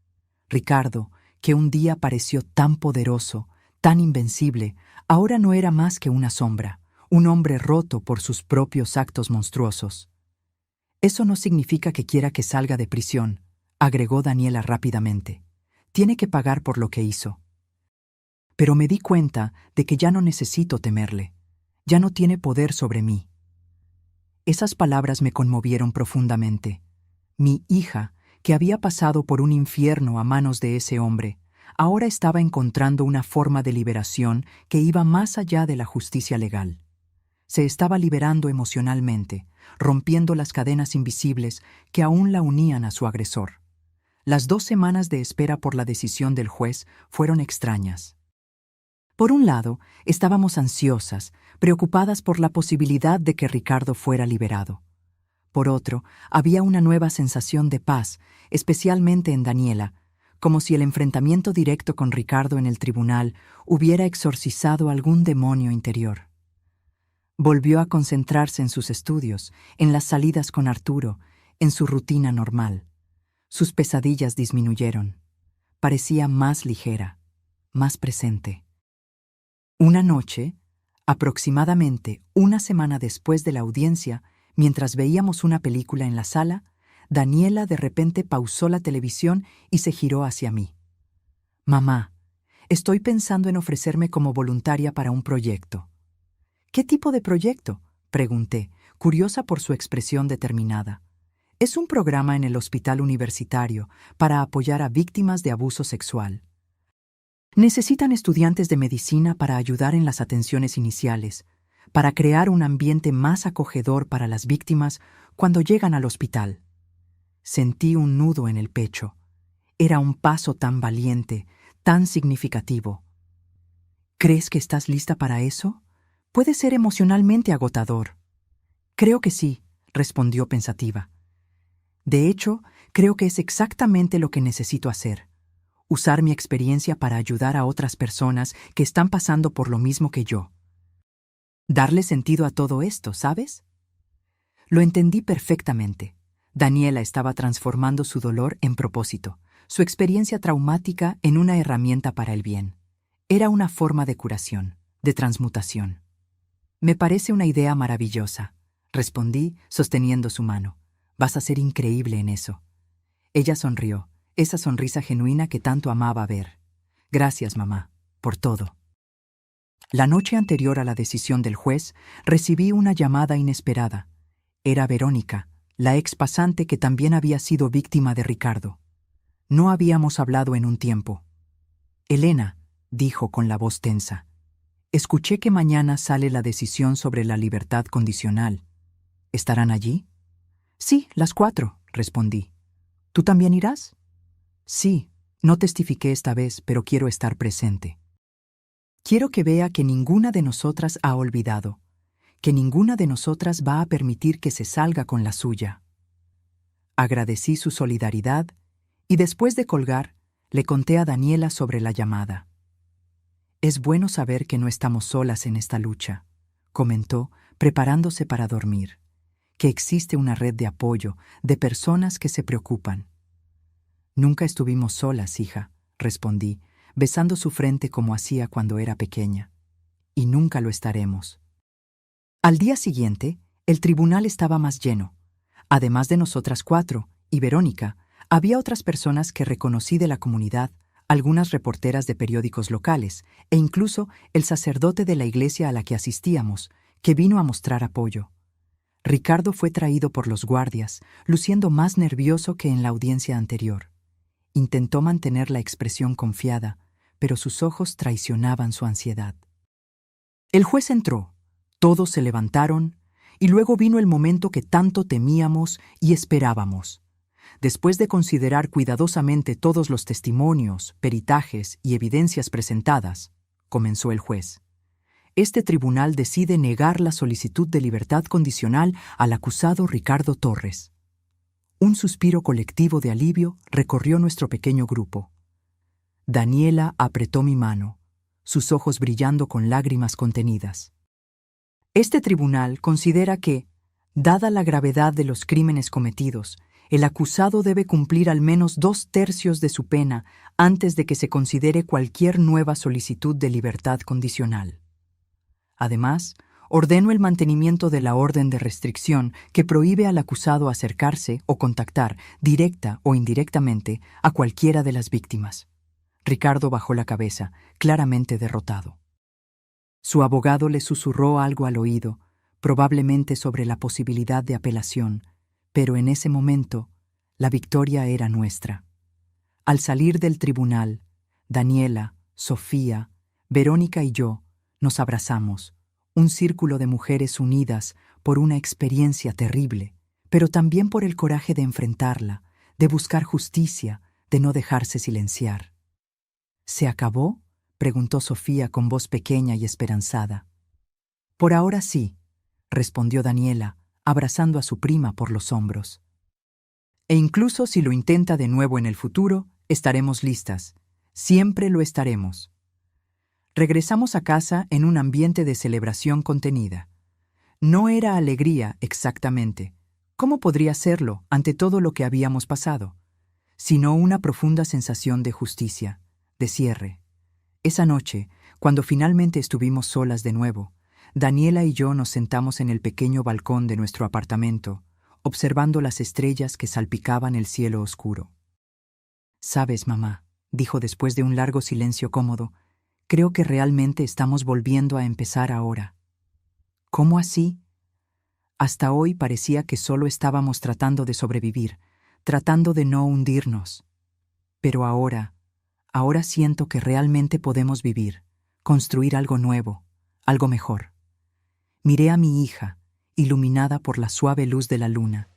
Ricardo, que un día pareció tan poderoso, tan invencible, ahora no era más que una sombra, un hombre roto por sus propios actos monstruosos. Eso no significa que quiera que salga de prisión, agregó Daniela rápidamente. Tiene que pagar por lo que hizo. Pero me di cuenta de que ya no necesito temerle. Ya no tiene poder sobre mí. Esas palabras me conmovieron profundamente. Mi hija, que había pasado por un infierno a manos de ese hombre, ahora estaba encontrando una forma de liberación que iba más allá de la justicia legal. Se estaba liberando emocionalmente, rompiendo las cadenas invisibles que aún la unían a su agresor. Las 2 semanas de espera por la decisión del juez fueron extrañas. Por un lado, estábamos ansiosas, preocupadas por la posibilidad de que Ricardo fuera liberado. Por otro, había una nueva sensación de paz, especialmente en Daniela, como si el enfrentamiento directo con Ricardo en el tribunal hubiera exorcizado algún demonio interior. Volvió a concentrarse en sus estudios, en las salidas con Arturo, en su rutina normal. Sus pesadillas disminuyeron. Parecía más ligera, más presente. Una noche, aproximadamente una semana después de la audiencia, mientras veíamos una película en la sala, Daniela de repente pausó la televisión y se giró hacia mí. «Mamá, estoy pensando en ofrecerme como voluntaria para un proyecto». «¿Qué tipo de proyecto?», pregunté, curiosa por su expresión determinada. «Es un programa en el hospital universitario para apoyar a víctimas de abuso sexual. Necesitan estudiantes de medicina para ayudar en las atenciones iniciales, para crear un ambiente más acogedor para las víctimas cuando llegan al hospital». Sentí un nudo en el pecho. Era un paso tan valiente, tan significativo. «¿Crees que estás lista para eso? Puede ser emocionalmente agotador». «Creo que sí», respondió pensativa. «De hecho, creo que es exactamente lo que necesito hacer. Usar mi experiencia para ayudar a otras personas que están pasando por lo mismo que yo. Darle sentido a todo esto, ¿sabes?». Lo entendí perfectamente. Daniela estaba transformando su dolor en propósito, su experiencia traumática en una herramienta para el bien. Era una forma de curación, de transmutación. «Me parece una idea maravillosa», respondí, sosteniendo su mano. «Vas a ser increíble en eso». Ella sonrió, esa sonrisa genuina que tanto amaba ver. «Gracias, mamá, por todo». La noche anterior a la decisión del juez, recibí una llamada inesperada. Era Verónica, la ex pasante que también había sido víctima de Ricardo. No habíamos hablado en un tiempo. «Elena», dijo con la voz tensa, «escuché que mañana sale la decisión sobre la libertad condicional. ¿Estarán allí?». «Sí, las 4», respondí. «¿Tú también irás?». «Sí, no testifiqué esta vez, pero quiero estar presente. Quiero que vea que ninguna de nosotras ha olvidado, que ninguna de nosotras va a permitir que se salga con la suya». Agradecí su solidaridad y después de colgar, le conté a Daniela sobre la llamada. «Es bueno saber que no estamos solas en esta lucha», comentó, preparándose para dormir, «que existe una red de apoyo, de personas que se preocupan». «Nunca estuvimos solas, hija», respondí, besando su frente como hacía cuando era pequeña. «Y nunca lo estaremos». Al día siguiente, el tribunal estaba más lleno. Además de nosotras 4 y Verónica, había otras personas que reconocí de la comunidad, algunas reporteras de periódicos locales e incluso el sacerdote de la iglesia a la que asistíamos, que vino a mostrar apoyo. Ricardo fue traído por los guardias, luciendo más nervioso que en la audiencia anterior. Intentó mantener la expresión confiada, pero sus ojos traicionaban su ansiedad. El juez entró, todos se levantaron, y luego vino el momento que tanto temíamos y esperábamos. Después de considerar cuidadosamente todos los testimonios, peritajes y evidencias presentadas, comenzó el juez. Este tribunal decide negar la solicitud de libertad condicional al acusado Ricardo Torres. Un suspiro colectivo de alivio recorrió nuestro pequeño grupo. Daniela apretó mi mano, sus ojos brillando con lágrimas contenidas. Este tribunal considera que, dada la gravedad de los crímenes cometidos, el acusado debe cumplir al menos 2/3 de su pena antes de que se considere cualquier nueva solicitud de libertad condicional. Además, ordeno el mantenimiento de la orden de restricción que prohíbe al acusado acercarse o contactar, directa o indirectamente, a cualquiera de las víctimas. Ricardo bajó la cabeza, claramente derrotado. Su abogado le susurró algo al oído, probablemente sobre la posibilidad de apelación, pero en ese momento, la victoria era nuestra. Al salir del tribunal, Daniela, Sofía, Verónica y yo nos abrazamos, un círculo de mujeres unidas por una experiencia terrible, pero también por el coraje de enfrentarla, de buscar justicia, de no dejarse silenciar. ¿Se acabó?, preguntó Sofía con voz pequeña y esperanzada. Por ahora sí, respondió Daniela, abrazando a su prima por los hombros. E incluso si lo intenta de nuevo en el futuro, estaremos listas. Siempre lo estaremos. Regresamos a casa en un ambiente de celebración contenida. No era alegría exactamente. ¿Cómo podría serlo ante todo lo que habíamos pasado? Sino una profunda sensación de justicia, de cierre. Esa noche, cuando finalmente estuvimos solas de nuevo, Daniela y yo nos sentamos en el pequeño balcón de nuestro apartamento, observando las estrellas que salpicaban el cielo oscuro. «Sabes, mamá», dijo después de un largo silencio cómodo, «creo que realmente estamos volviendo a empezar ahora». «¿Cómo así?» Hasta hoy parecía que solo estábamos tratando de sobrevivir, tratando de no hundirnos. Pero ahora siento que realmente podemos vivir, construir algo nuevo, algo mejor. Miré a mi hija, iluminada por la suave luz de la luna,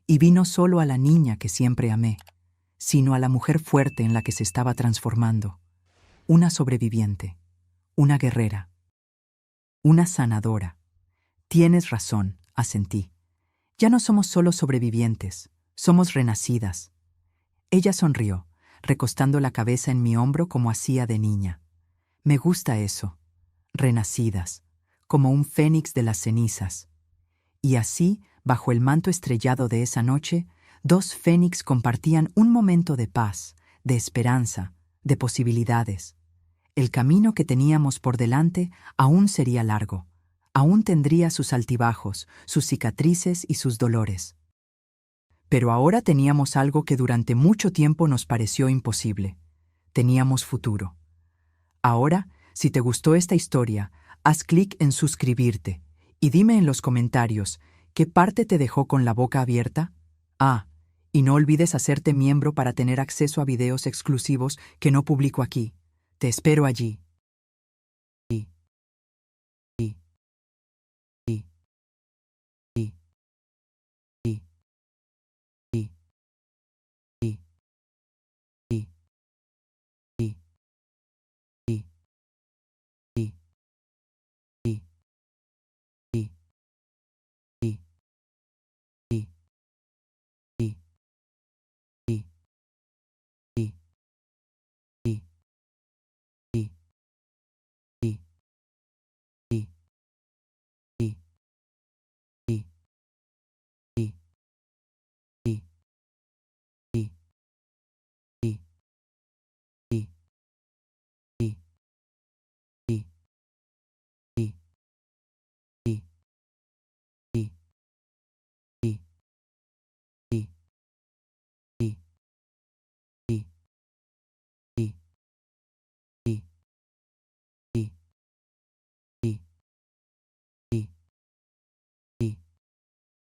y vi no solo a la niña que siempre amé, sino a la mujer fuerte en la que se estaba transformando, una sobreviviente, una guerrera, una sanadora. Tienes razón, asentí. Ya no somos solo sobrevivientes, somos renacidas. Ella sonrió, recostando la cabeza en mi hombro como hacía de niña. Me gusta eso, renacidas, como un fénix de las cenizas. Y así, bajo el manto estrellado de esa noche, 2 fénix compartían un momento de paz, de esperanza, de posibilidades. El camino que teníamos por delante aún sería largo, aún tendría sus altibajos, sus cicatrices y sus dolores. Pero ahora teníamos algo que durante mucho tiempo nos pareció imposible. Teníamos futuro. Ahora, si te gustó esta historia, haz clic en suscribirte y dime en los comentarios qué parte te dejó con la boca abierta. Y no olvides hacerte miembro para tener acceso a videos exclusivos que no publico aquí. Te espero allí.